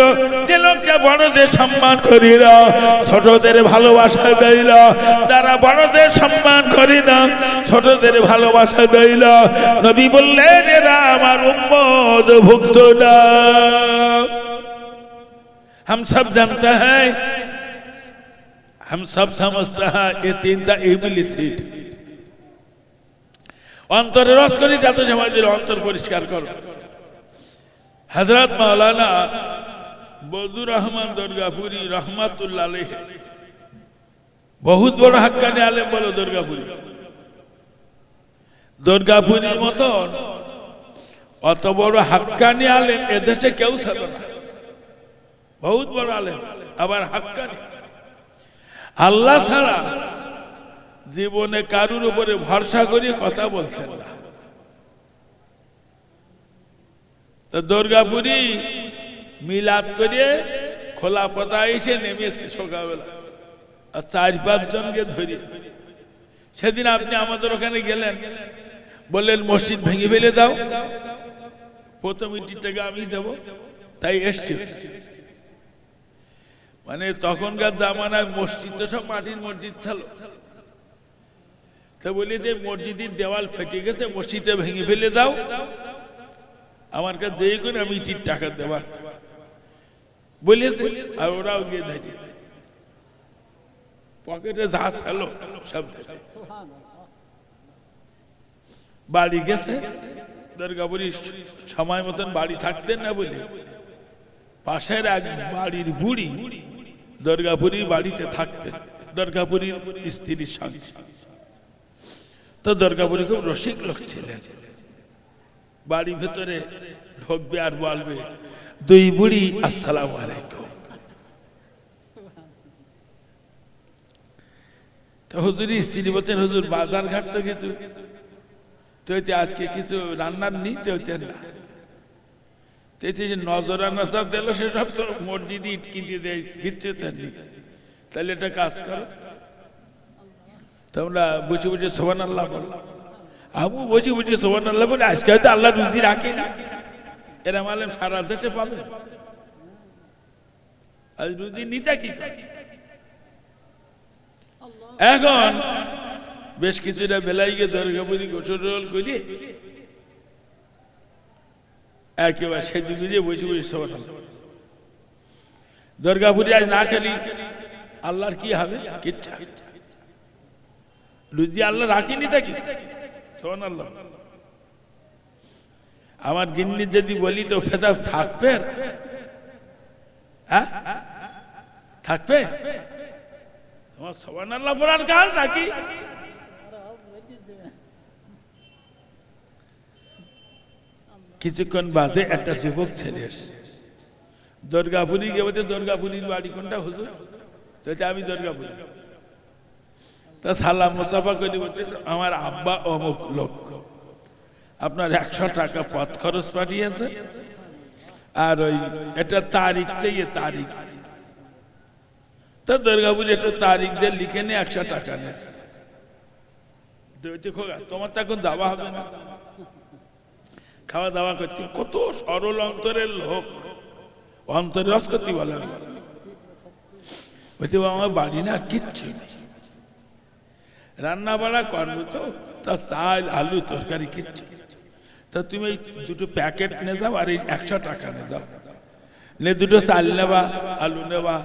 যে লোকটা বড়দের সম্মান করে না, ছোটদের ভালোবাসা দেয় না, যারা বড়দের সম্মান করে না, ছোটদের ভালোবাসা দেয় না, নবী বললেন এরা আমার উম্মত ভুক্ত না। हम सब जानते हैं, हम सब समझते हैं, ये चिंता इबलिस है। অন্তরে রস করি যত সময় দিল অন্তর পরিষ্কার করো। হযরত মাওলানা বদরুর রহমান দুর্গাপুরী রহমাতুল্লাহ আলাইহি বহুত বড় হাক্কানি আলেম বলো দুর্গাপুরী। দুর্গাপুরীর মতন অত বড় হাক্কানি আলেম এদেশে কেউ ছিল না। বহুত বড় আলেম আবার হাক্কানি। আল্লাহ ছাড়া জীবনে কারুর উপরে ভরসা করে কথা বলতেন না। তো দুর্গাপুরী মিলাদ করে খোলা পথা এসে নেমেছে সকালবেলা, আর 4-5 জনকে ধরে। সেদিন আপনি আমাদের ওখানে গেলেন, বললেন মসজিদ ভেঙে ফেলে দাও, প্রথম ইটিটাকে আমি দেব, তাই এসছে। মানে তখনকার জামানায় মসজিদ তো সব মাটির মসজিদ ছিল। তো বলি যে মসজিদের দেওয়াল ফেটে গেছে, মসজিদে ভেঙে ফেলে দাও, আমার কাছে যেই করে আমি ইটির টাকা দেবার বলেছে। আর ওরাও গিয়ে ধরে পকেটে যা ছিল সব বাড়ি গেছে। দুর্গাপুরী সময় মতন বাড়ি থাকতেন না বলে পাশের এক বাড়ির বুড়ি দুর্গাপুরী বাড়িতে থাকতেন দুর্গাপুরীর স্ত্রীর সঙ্গে। তো দুর্গাপুরী খুব রসিক লোক ছিলেন। বাড়ি ভেতরে ঢুকবে আর বলবে, দুই বুড়ি আসসালামু আলাইকুম। তো হুজুরি স্ত্রী বলছেন হুজুর বাজার ঘাট তো কিছু তো আজকে কিছু রান্নার নিতে হইতেন না নজরানা সব দিল সেসব তো মসজিদে ইট কিনতে দেয় কিচ্ছু তার নেই তাহলে এটা কাজ করো তোমরা বুঝে বুঝে সুবহানাল্লাহ বলো আবু বুঝে বুঝে সুবহানাল্লাহ বলে আজকে হয়তো আল্লাহ রুজি রাখে না এরা মালেম সারা দেশে পাবে আজ রুজি নিতা কি করে এখন বেশ কিছুটা বেলায় গিয়ে দুর্গাপুরি গোসল করি একেবারে সেজে গুজে বসে বসে সুবহানাল্লাহ দুর্গাপুরি আজ না খেলি আল্লাহর কি হবে কিচ্ছা রুজি আল্লাহ রাখিনি তাকে সুবহানাল্লাহ আমার গিন্নি যদি বলি তো ফেদা থাকবে হ্যাঁ থাকবে তোমার সুবহানাল্লাহ পড়ার কাজ নাকি কিছুক্ষণ বাদে একটা যুবক ছেলে এসছে দুর্গাপুরি গিয়ে বলছে দুর্গাপুরীর বাড়ি কোনটা হুজুর তো আমি দুর্গাপুরি তা সালাম মুসাফা করে বলছে আমার আব্বা অমুক লোক আপনার 100 টাকা পথ খরচ পাঠিয়েছে আর ওই এটা তারিখ চেয়ে তারিখ তো দুর্গাপুরি একটা তারিখ দিয়ে লিখে নিয়ে 100 টাকা নেছে তোমার তো এখন যাওয়া হবে না খাওয়া দাওয়া করতে কত সরল অন্তরের লোক অন্তরে রস করতে বলে বলতে আমার বাড়ি না কিচ্ছু নেই রান্না বাড়া করবো তো তা চাল আলু তরকারি কিচ্ছু তা তুমি এই দুটো প্যাকেট নে যাও আর এই 100 টাকা নে যাও নে দুটো চাল নেবা আলু নেবা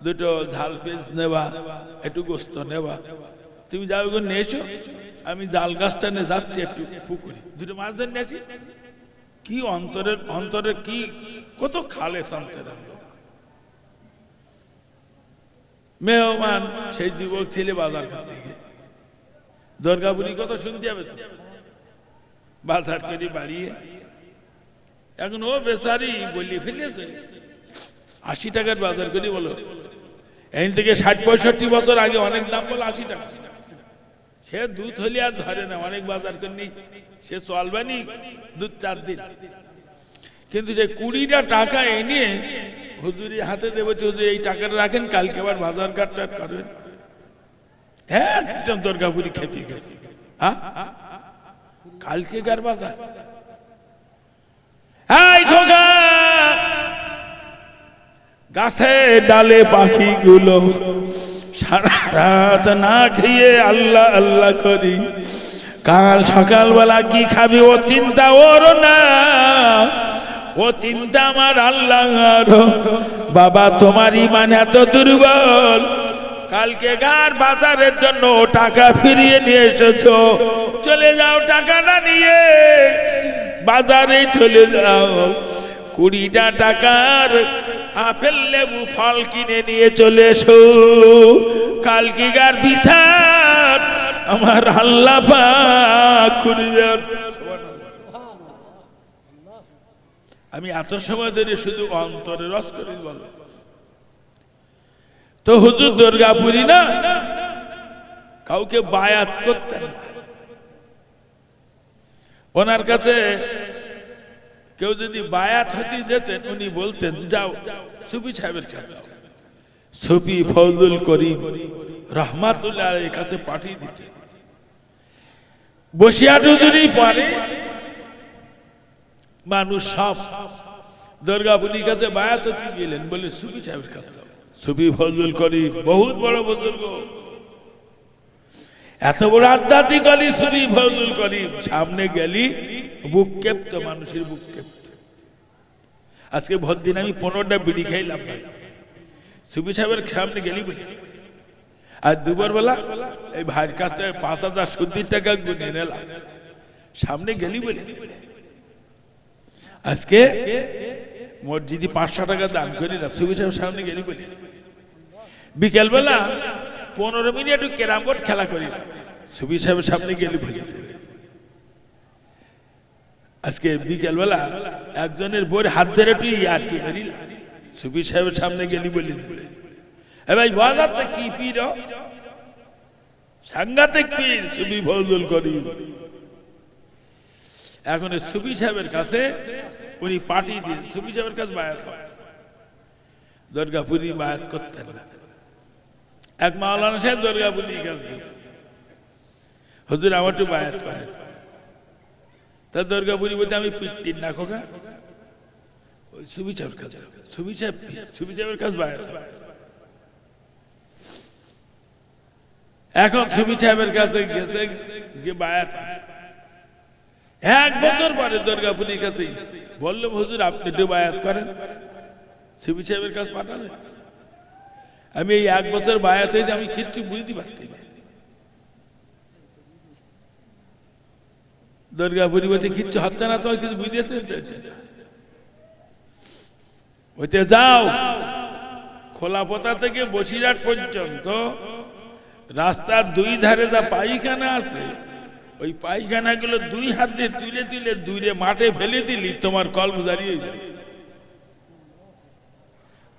দুটো ঝাল পেঁয়াজ নেবা একটু গোস্ত নেবা তুমি যাও গো নিয়ে এসো আমি জাল গাছটা নিয়ে যাচ্ছি একটু পুকুরে দুটো মাছ ধরে নিয়ে আসি কি অন্তরের কি কত খালে অন্তরের মেহমান সেই যুবক ছেলে বাজার করতে গিয়ে দুর্গাপুরি কথা শুনতে হবে তো বাজার করে বাড়িয়ে এখন ও বেচারি বলি ফেলেছে 80 টাকার বাজার করি বলো এই থেকে 60-65 বছর আগে অনেক দাম বলো 80 টাকা সে দুধ হলে আর ধরে না অনেক বাজার করি সে চলবেনি 2-4 দিন কিন্তু যে 20টা টাকা এনে হুজুরি হাতে দেবো হুজুর এই টাকাটা রাখেন কালকে আবার বাজার ঘাটটা করবেন হ্যাঁ একদম দুর্গাপুরি খেপে গেছে হ্যাঁ কালকে কার বাজার গাছে ডালে পাখিগুলো সারা রাত না খেয়ে আল্লাহ আল্লাহ করি কাল সকালবেলা কি খাবি ও চিন্তা ওর না ও চিন্তা আমার আল্লাহ বাবা তোমার ঈমান এত দুর্বল কালকে গার বাজারের জন্য টাকা ফিরিয়ে নিয়ে এসেছো চলে যাও টাকাটা নিয়ে বাজারে চলে যাও 20টা টাকার আপেল লেবু ফল কিনে নিয়ে চলে এসো কালকে গার বিচার আমার আল্লাহ পাক করবেন আমি এত সময় ধরে শুধু অন্তরে রস করি বলো তো হুজুর দুর্গাপুরি না কাউকে বায়াত করতেন না ওনার কাছে কেউ যদি বায়াত হতে যেতেন উনি বলতেন যাও সুফি সাহেবের কাছে সুফি ফজলুল করিম রহমাতুল্লাহ আলাইহির কাছে পাঠিয়ে দিতেন বসিয়া দুজনেই পরে মানুষ সব দুর্গাপুরীর কাছে বায়াত হতে গেলেন বলে সুফি সাহেবের কাছে সুফি ফজলুল করিম বহুত বড় বুজুর্গ এত বড় আধ্যাত্মিক আলী সুফি ফজলুল করিম সামনে গেলি বুক কেঁপতো মানুষের বুক কেঁপতো আজকে ভোর দিন আমি 15টা বিড়ি খাইলাম ভাই সুফি সাহেবের সামনে গেলি বলে আর দুবার বেলা এই ভাইয়ের কাছ থেকে 5070 টাকা গুনে নিলাম সামনে গেলি বলে আজকে মসজিদে 500 টাকা দান করিলাম সুফি সাহেবের সামনে গেলি বলে বিকেল বেলা 15 মিনিট একটু ক্যারাম বোর্ড খেলা করিলাম সুফি সাহেবের সামনে গেলি বলে আজকে বিকেল বেলা একজনের বইয়ের হাত ধরে তুই আর কি করিলাম সুফি সাহেবের সামনে গেলি বলে এ ভাই বলা যাচ্ছে কি পীর সাংঘাতিক পীর সুফি ফজলুল করিম। এখন সুফি সাহেবের কাছে উনি পার্টি দিন, সুফি সাহেবের কাছে বায়াত হয়, দুর্গাপুরি বায়াত করতেন না। এক মাওলানা সাহেব দুর্গাপুরি কাছে গেছে, হুজুর আমার একটু বায়াত করেন। তা দুর্গাপুরি বলতে আমি পিটির না খোকা, ওই সুফি সাহেবের কাছে, সুফি সাহেবের কাছে বায়াত হয়। এখন সুফি সাহেবের কাছে গেছে, গিয়ে বায়াত হয়। 1 বছর পরে দুর্গাপুরির কাছে বললো, হুজুর আপনি একটু বায়াত করেন। সুফি সাহেবের কাছে পাঠালেন। আমি এই 1 বছর বায়াত হয়েছে, আমি কিচ্ছু বুঝতে পারছি না। দুর্গাপুরি বলতে কিচ্ছু হচ্ছে না, তোমার কিছু বুঝতে বলতে যাও খোলাপোতা থেকে বসিরহাট পর্যন্ত রাস্তার 2 ধারে যা পায়খানা আছে, ওই পায়খানা গুলো 2 হাত দিয়ে তুলে তুলে দূরে মাঠে ফেলে দিলি তোমার কলম দাঁড়িয়ে যাবে।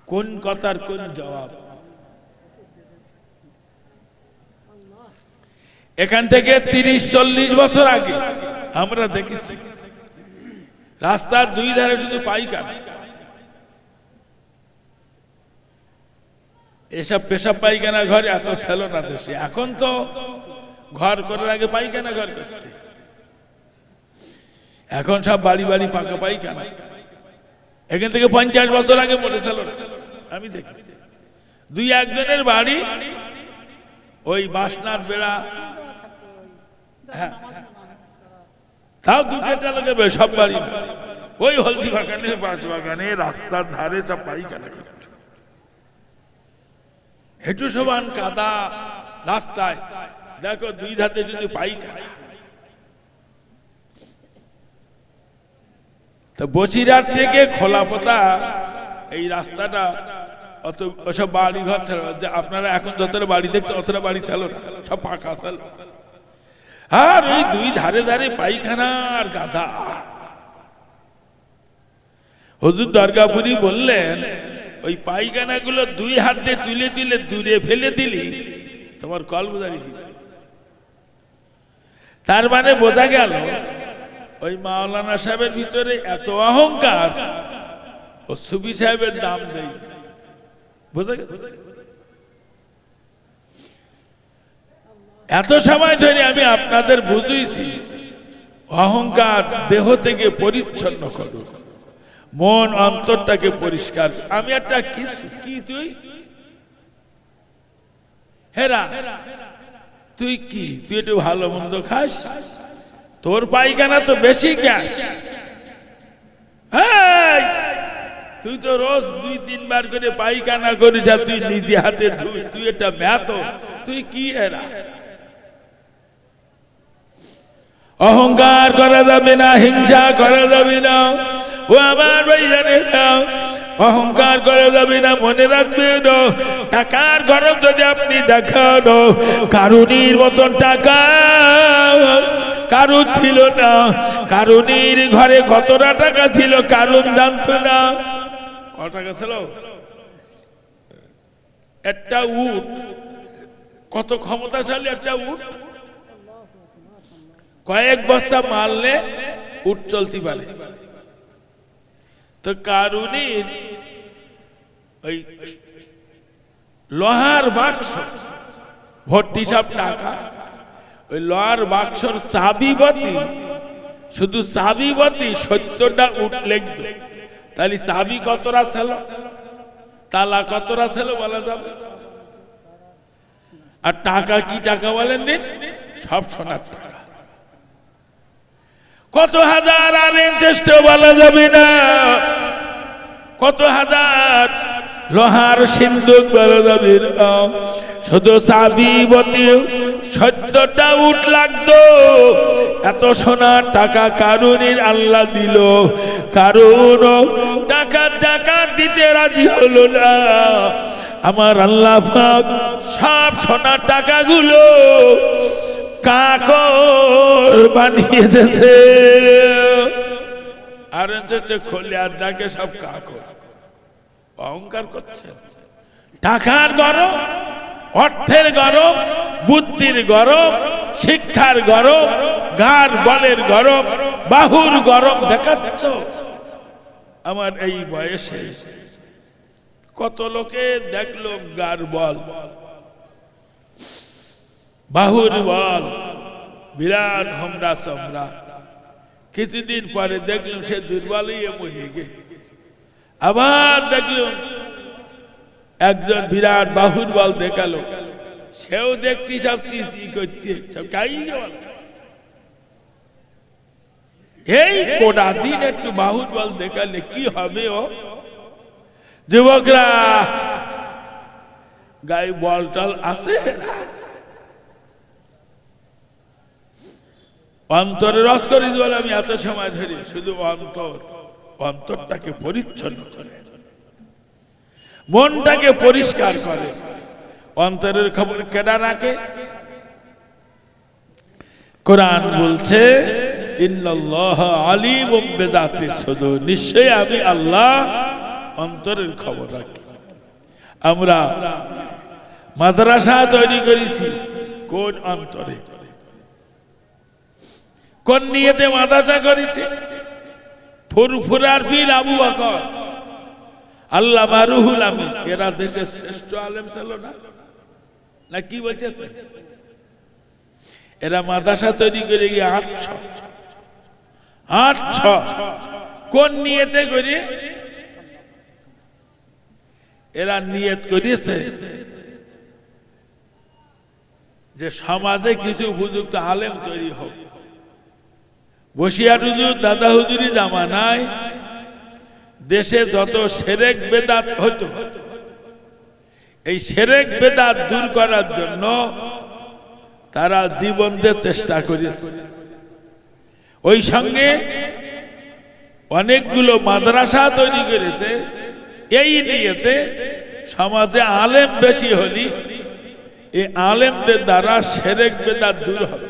কোন কথার কোন জবাব? এখান থেকে 30-40 বছর আগে আমরা দেখেছি রাস্তার 2 ধারে শুধু পায়খানা। এসব পেশাব পায়খানা ঘর এত ছিল না দেশে। এখন তো ঘর করার আগে পায়খানা ঘর করতে, এখন সব বাড়ি বাড়ি পাকা পায়খানা। এখান থেকে 50 বছর আগে পড়েছিল না, আমি দেখি 2-1 জনের বাড়ি ওই বাসনার বেড়া, হ্যাঁ তাও 2-4টা লোকের বেড়া, সব বাড়ি ওই হলদি বাগানে বাঁশ বাগানে রাস্তার ধারে সব পায়খানা। হেঁটু সমান কাদা রাস্তায়, দেখো 2 ধারে যদি পায়খানা। তো বসিরহাট থেকে খোলাপোতা এই রাস্তাটা অত ওসব বাড়ি ঘর ছিল, যে আপনারা এখন যতটা বাড়ি দেখছেন অতটা বাড়ি ছিল না, সব পাকা ছিল। আর ওই 2 ধারে ধারে পায়খানা আর গাধা। হুজুর দুর্গাপুরি বললেন, ওই পায়খানা গুলো 2 হাত দিয়ে তুলে তুলে দূরে ফেলে দিলি তোমার কলম দাঁড়িয়ে যাবে। তার মানে বোঝা গেল ওই মাওলানা সাহেবের ভিতরে এত অহংকার, ও সুফি সাহেবের দাম দেই। বোঝা গেছে? এত সময় ধরে আমি আপনাদের বুঝিয়েছি, অহংকার দেহ থেকে পরিচ্ছন্ন করুন, মন অন্তরটাকে পরিষ্কার। আমি একটা কি তুই হেরা, তুই কি তুই একটু ভালো মন্দ খাস, তোর পায়খানা তো বেশি গ্যাস। তুই তো রোজ 2-3 বার করে পায়খানা করিস, তুই নিজে হাতে তুই এটা ম্যাথ, তুই কি হেরা। অহংকার করা যাবে না, হিংসা করা যাবে না। ও আমার ভাই জানে যাও, অহংকার করা যাবে না। মনে রাখবেন, টাকার গরম যদি আপনি দেখান, কারুনির মতন টাকা কারুর ছিল না। কারুনির ঘরে কতটা টাকা ছিল কারুন জানতো না। কত টাকা ছিল? একটা উট, কত ক্ষমতাশালী একটা উট, কয়েক বস্তা মারলে উট চলতে পারে। তো কারুনির ওই লোহার বাক্স ভর্তি সব টাকা, ওই লোহার বাক্সর চাবিবতী, শুধু চাবিবতী 70টা উট লেগবে। তাহলে চাবি কতটা ছিল, তালা কতটা ছিল বলা যাবে? আর টাকা কি টাকা বলেন দিন, সব সোনার টাকা। কত হাজার আর চেষ্টা বলা যাবে না, কত হাজার লোহার সিন্ধুক বলা যাবে না। শুধু চাবিবতী 70টা উট লাগতো। এত সোনার টাকা কারুনির আল্লাহ দিল, কারুন টাকা জাকাত দিতে রাজি হলো না। আমার আল্লাহ পাক সব সোনার টাকাগুলো কাকর বানিয়ে দিয়েছে। আর খোলে আর ডাকে সব কাকর। অহংকার করছে, টাকার গরম অর্থের গরম, বুদ্ধির গরম, শিক্ষার গরম, গার বলের গরম, বাহুর গরম দেখাচ্ছ। আমার এই বয়সে কত লোকে দেখলাম গার বল, বাহুর বল, বিরাট হমরা সমরা। কিছুদিন পরে দেখলাম সে দুর্বলই মরে গে। আবার দেখলাম একজন বিরাট বাহুর বল দেখালো, সেও দেখতে সব সিসি করতে সব খাই গেল। এই কোটা দিন একটু বাহুর বল দেখালে কি হবে? ও যুবকরা গায়ে বল টল আছে? অন্তরে রস করে দিল। আমি এত সময় ধরে শুধু অন্তরটাকে পরিচ্ছন্ন করে, মনটাকে পরিষ্কার করে। অন্তরের খবর কেডা রাখে? কোরআন বলছে ইন্নাল্লাহা আলিমুম বিযাতিস সুদূর, নিশ্চয়ই আমি আল্লাহ অন্তরের খবর রাখি। আমরা মাদ্রাসা তৈরি করেছি কোন অন্তরে, কোন নিয়তে মাদ্রাসা করেছে? ফুরফুরার পীর আবু বকর, আল্লামা রুহুল আমিন, এরা দেশের শ্রেষ্ঠ আলেম ছিল না? না কি বলতেছে? এরা মাদ্রাসা তৈরি করে গিয়ে 800 কোন নিয়তে করে? এরা নিয়ত করেছে যে সমাজে কিছু উপযুক্ত আলেম তৈরি হোক। বসিয়ার হুজুর, দাদা হুজুরি জামানায় দেশে যত শিরক বেদাত হতো, এই শিরক বেদাত দূর করার জন্য তারা জীবন দিয়ে চেষ্টা করেছে। ওই সঙ্গে অনেকগুলো মাদ্রাসা তৈরি করেছে এই নিয়েতে সমাজে আলেম বেশি হলি এই আলেমদের দ্বারা শিরক বেদাত দূর হবে।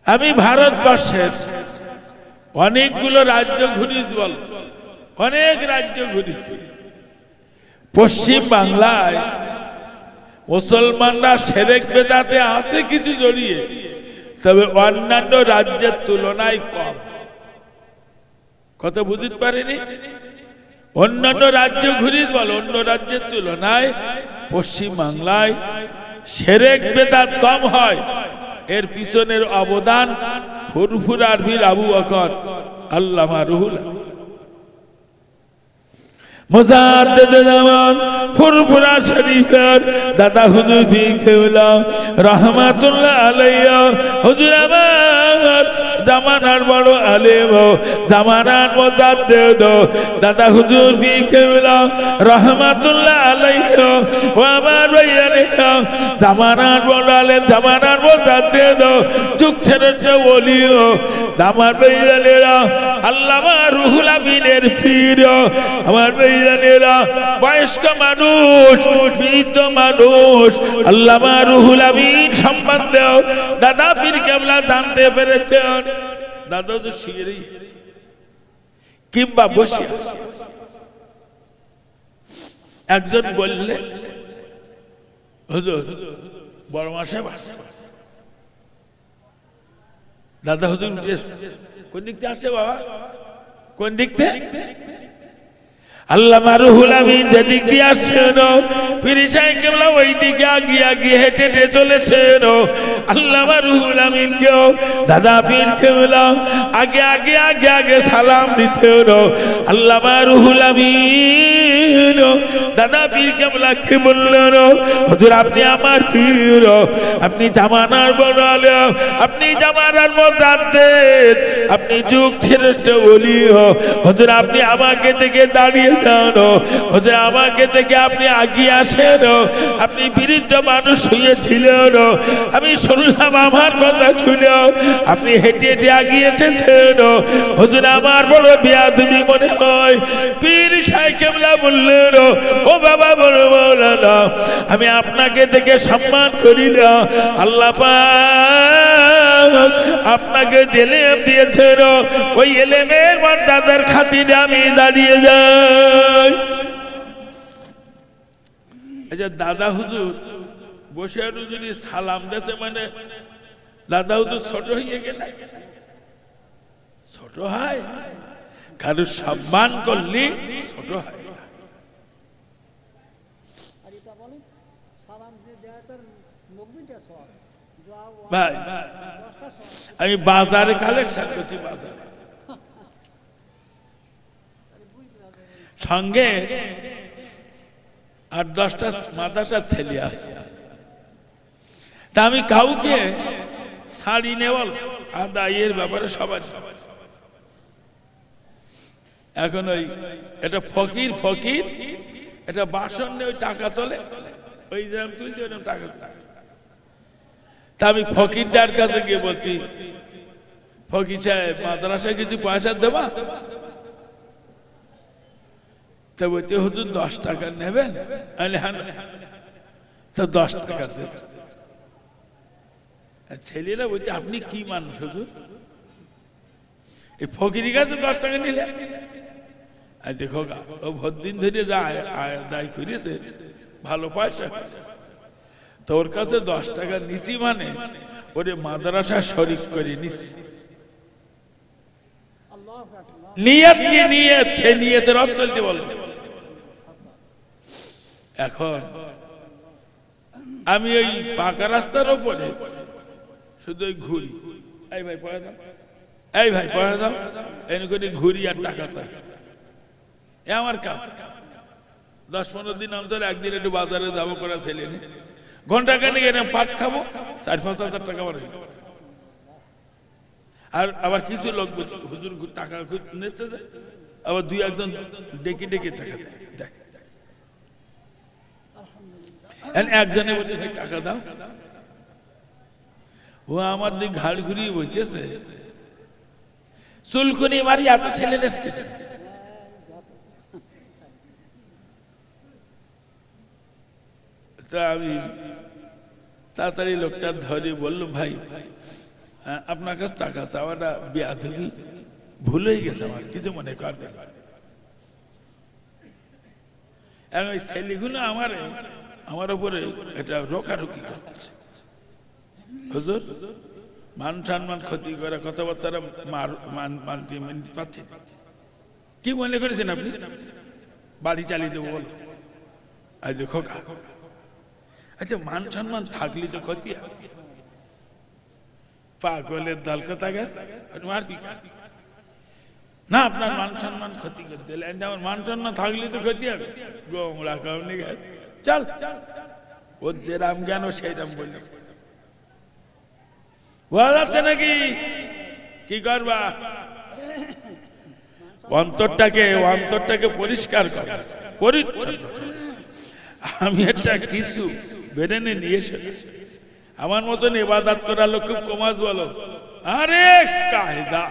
আমি ভারতবর্ষের অনেকগুলো রাজ্য ঘুরিস, বল অনেক রাজ্য ঘুরেছি। পশ্চিম বাংলায় মুসলমানরা শিরক বেদাতে আছে কিছু জড়িয়ে, তবে অন্যান্য রাজ্যের তুলনায় কম। কথা বুঝতে পারিনি? অন্যান্য রাজ্য ঘুরিস, বল অন্য রাজ্যের তুলনায় পশ্চিম বাংলায় শিরক বেদাত কম হয়। এর পিছনের অবদান ফুরফুরার পীর আবু বকর, আল্লামা রুহুল আমিন, মুজাদ্দিদ জামান ফুরফুরা শরীফের দাদা হুজুর পীর কেবলা রাহমাতুল্লাহ আলাইহি। হুজুর আমার জামানার বড় আলেম, জামানার মুজাদ্দিদ দাদা হুজুর পীর কেবলা রাহমাতুল্লাহ আলাইহি। ও আমার ভাইয়ারে, জামানার বড় আলেম, জামানার মুজাদ্দিদ, যুগ ছেড়ে ওলি, আমার ভাইয়ারেরা আল্লামা রুহুল আমিনের পীর। আমার ভাইয়ারেরা বয়স্ক মানুষ, বৃদ্ধ মানুষ আল্লামা রুহুল আমিন সম্বন্ধে দাদা পীর কেবলা জানতে পেরেছেন। দাদা তো শিখে কিংবা বসে একজন বললে, হুজুর বড় মাসে বাসছে। দাদা হুজুর কোন দিক থেকে আসছে বাবা? কোন দিক থেকে? আল্লামা রুহুল আমিন যেদিক দিয়ে আসছেন, পীর সাহেব কেবলা ওই দিকে আগিয়ে হেঁটে হেঁটে চলেছেন। আল্লামা রুহুল আমিনকেও দাদা পীর কেবলা আগে সালাম দিতেন। আল্লামা রুহুল আমিন দাদা পীর কেবলাকে বললেন, হুজুর আপনি আমার পীর, আপনি জামানার বড় আলেম, আপনি জামানার মুজাদ্দিদ, আপনি যুগ শ্রেষ্ঠ ওলি। হুজুর আপনি আমাকে দেখে দাঁড়িয়ে যান, হুজুর আমাকে দেখে আপনি আগিয়ে আসেন। আপনি বৃদ্ধ মানুষ শুয়েছিলেন, আমি শুনলাম আমার কথা শুনে আপনি হেঁটে হেঁটে আগিয়ে এসেছেন। হুজুর আমার বড় বেয়াদবি মনে হয়। পীর সাহেব কেবলা বললেন, ও বাবা বড় মাওলানা, আমি আপনাকে দেখে সম্মান করি না, আল্লাহ পাক আপনাকে জেলে দিয়েছেন, ওই এলেমের মর্যাদার খাতিরে আমি দাঁড়িয়ে যাই। আচ্ছা দাদা হুজুর বসে আরো যদি সালাম দেশে মানে দাদা হুজুর ছোট হয়ে গেলে ছোট হয়, কারো সম্মান করলে ছোট হয় না। আর এটা বলেন সালাম দিয়ে দেয় তার 90টা সওয়াব, ভাই 10টা সওয়াব। আমি বাজারে কালেকশন করছি, বাজারে সঙ্গে আর 10টা মাদ্রাসার ছেলে আছে, তা আমি কাউকে শাড়ি নেওয়াল আদায়ের ব্যাপারে সবাই। এখন ওই এটা ফকির ফকির, এটা বাসন নিয়ে ওই টাকা তোলে, ওই যেরকম তুলছে ওইরকম টাকা তোলে। তা আমি ফকিরদার কাছে গিয়ে বলতি, ফকির সাহেব মাদ্রাসায় কিছু পয়সা দেবা? তা বলতে হুজুর 10 টাকা নেবেন? হ্যাঁ, তো 10 টাকা দিস। ছেলেরা বলছে আপনি কি মানুষ হুজুর, এই ফকিরের কাছে 10 টাকা নিলে? আর দেখো গা, ও ভোরদিন ধরে যা আদায় করেছে ভালো পয়সা, তো ওর কাছে 10 টাকা নিছি মানে ওরে মাদ্রাসা শরিক করে নিছি। আল্লাহু আকবার। নিয়ত কি নিয়ত, সেই নিয়তের অর্থ চলতে বলো। এখন আমি ওই পাকা রাস্তার ওপরে শুধু ওই ঘুরি, এই ভাই পয়সা দাও, এই ভাই পয়সা দাও, এনে করে ঘুরি আর টাকা চাই। এ আমার কাজ। 10-15 দিন অন্তর একদিন একটু বাজারে যাবো করে ছেলে নি, ঘন্টা খানিক এনে পাক খাবো, 4-5 হাজার টাকা বাড়ে। আর আবার কিছু লোক হুজুর টাকা নিতে দেয়, আবার 2-1 ডেকে ডেকে টাকা দেয়। একজনে বলছে ভাই টাকা দাও, ও আমার দিক ঘাড় ঘুরিয়ে বলতেছে চুলকুনি মারি এত ছেলে রেসকে। তা আমি তাড়াতাড়ি লোকটা ধরে বললো ভাই আপনার কাছে টাকা চাওয়াটা বেয়াদবি, ভুল হয়ে গেছে, আমার কিছু মনে করবেন। এখন ওই ছেলেগুলো আমার উপরে এটা রোকারুকি করছে। হুজুর মান সম্মান ক্ষতি করে কথাবার্তা মানতে পারছেন, কি মনে করেছেন আপনি? বাড়ি চালিয়ে দেবো বলো? আজ দেখো আচ্ছা মান সম্মান থাকলে তো ক্ষতি হয়। পাগলের দল কথা মারবি না, আপনার মান সম্মান ক্ষতি করে দিলেন, আমার মান সম্মান থাকলে তো ক্ষতি হবে। গোমরা কামনি চল, ওর যে রাম জ্ঞান সেই রাম বললি বোঝা যাচ্ছে নাকি? কি করবা? অন্তরটাকে পরিষ্কার কর, পরিচ্ছন্ন। আমি একটা কিছু বেড়ে নিয়ে এসে আমার মতন ইবাদত করার লোক খুব কমাস বলো। আরে কায়দা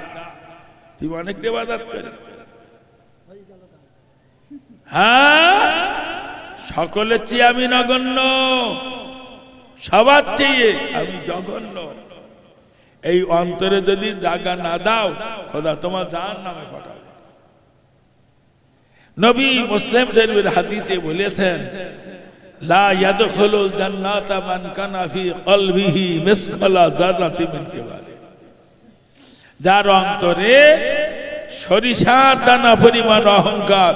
তুই অনেক ইবাদত করে, হ্যাঁ সকলের চেয়ে আমি নগণ্য, সবার চেয়ে আমি জঘন্য। এই অন্তরে যদি জায়গা না দাও খোদা তোমার জাহান্নামে পাঠাবে। নবী মুসলিম শরীফের হাদিসে বলেছেন লা ইয়াদখুলুল জান্নাতা মান কানা ফি কলবিহি মিসকালা যাররাতিন মিন কিবার। যার অন্তরে সরিষার দানা পরিমাণ অহংকার,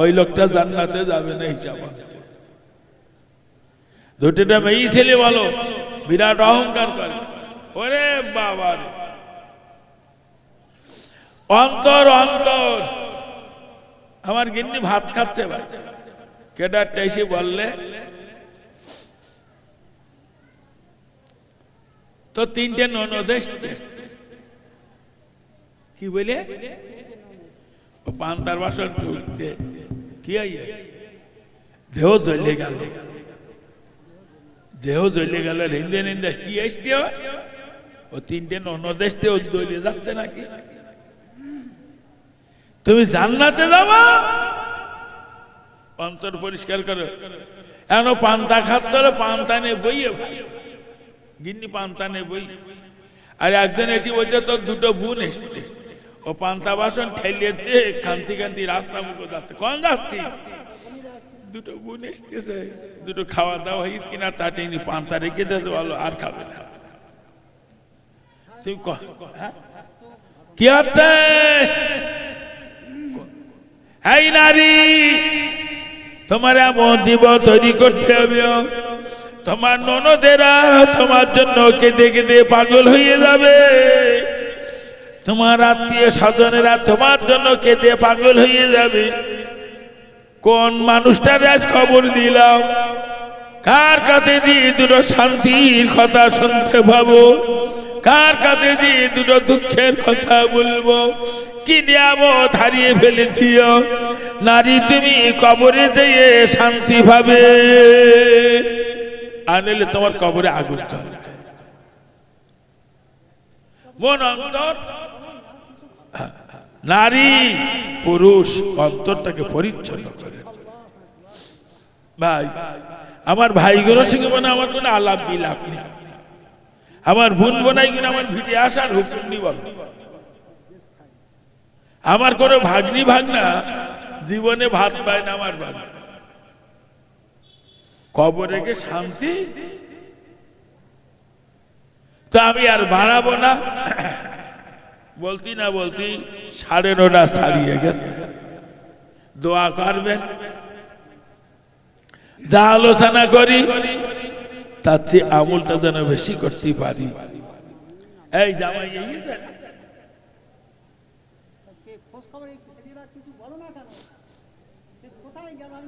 ওই লোকটা জান্নাতে যাবে না হিসাব। দুটোটা মেয়ে ছেলে বলো বিরাট অহংকার করে, ওরে বাবা অন্তর অন্তর। আমার গিন্নি ভাত খাচ্ছে ভাই, কেডারটা এসে বললে তো 3টে ননদ এসছে, কি বলে ও পান্তার বাসন টুকতে কি দেহ জ্বলে গেল, দেহ জ্বলে গেল, নিন্দে নিন্দে কি আসতে ও 3টে ননদ এসতে ও জ্বলে যাচ্ছে নাকি? তুমি জান্নাতে যাবা, অন্তর পরিষ্কার করো। এখন পান্তা খাচ্ছ, পান্তা নে বইয়ে ভাই, গিন্নি পান্তা নে বই। আর একজন এসে বলছে তোর 2টো বোন এসছে, ও পান্তা বাসন ঠেলিয়েছে, কান্তি কান্তি রাস্তা মুখে যাচ্ছে। কোন যাচ্ছি? দুটো বোন এসতেছে, দুটো খাওয়া দাওয়া হয়েছে কিনা তা টেনে পান্তা রেখে দিয়েছে, বলো আর খাবে না। তুমি হ্যাঁ? কি হচ্ছে? এই নারী, তোমার এমন জীবন তৈরি করতে হবে, তোমার ননদেরা তোমার জন্য কেঁদে কেঁদে পাগল হয়ে যাবে, তোমার আত্মীয় স্বজনেরা তোমার জন্য কেঁদে পাগল হয়ে যাবে। কোন মানুষটার আজ খবর দিলাম, কার কাছে দিয়ে দুটো শান্তির কথা শুনতে পাবো, কার কাছে দিয়ে দুটো দুঃখের কথা বলবো। কি নিয়ামত হারিয়ে ফেলেছিও নারী, তুমি কবরে যেয়ে শান্তি পাবে, আনলে তোমার কবরে আগুন জ্বলবে। মন অন্তর, নারী পুরুষ অন্তরটাকে পরিচ্ছন্ন করে। ভাই, আমার ভাইগুলোর সঙ্গে মানে আমার কোনো আলাপ বিলাপ নেই, আমার বোন বোনাই কিনা আমার ভিটে আসার হুকুম নি বল। আমার কোনো ভাগ্নি ভাগনা জীবনে ভাত পায় না, আমার ভাগ কবরে গিয়ে শান্তি। তো আমি আর বাড়াবো না, বলতি না বলতি 9:30 ছাড়িয়ে গেছে। দোয়া করবেন, যা আলোচনা করি তার চেয়ে আমলটা যেন বেশি করতে পারি। এই জামাই গিয়েছে খোঁজ খবর কিছু বলো না কেন, কোথায় গেল আমি তো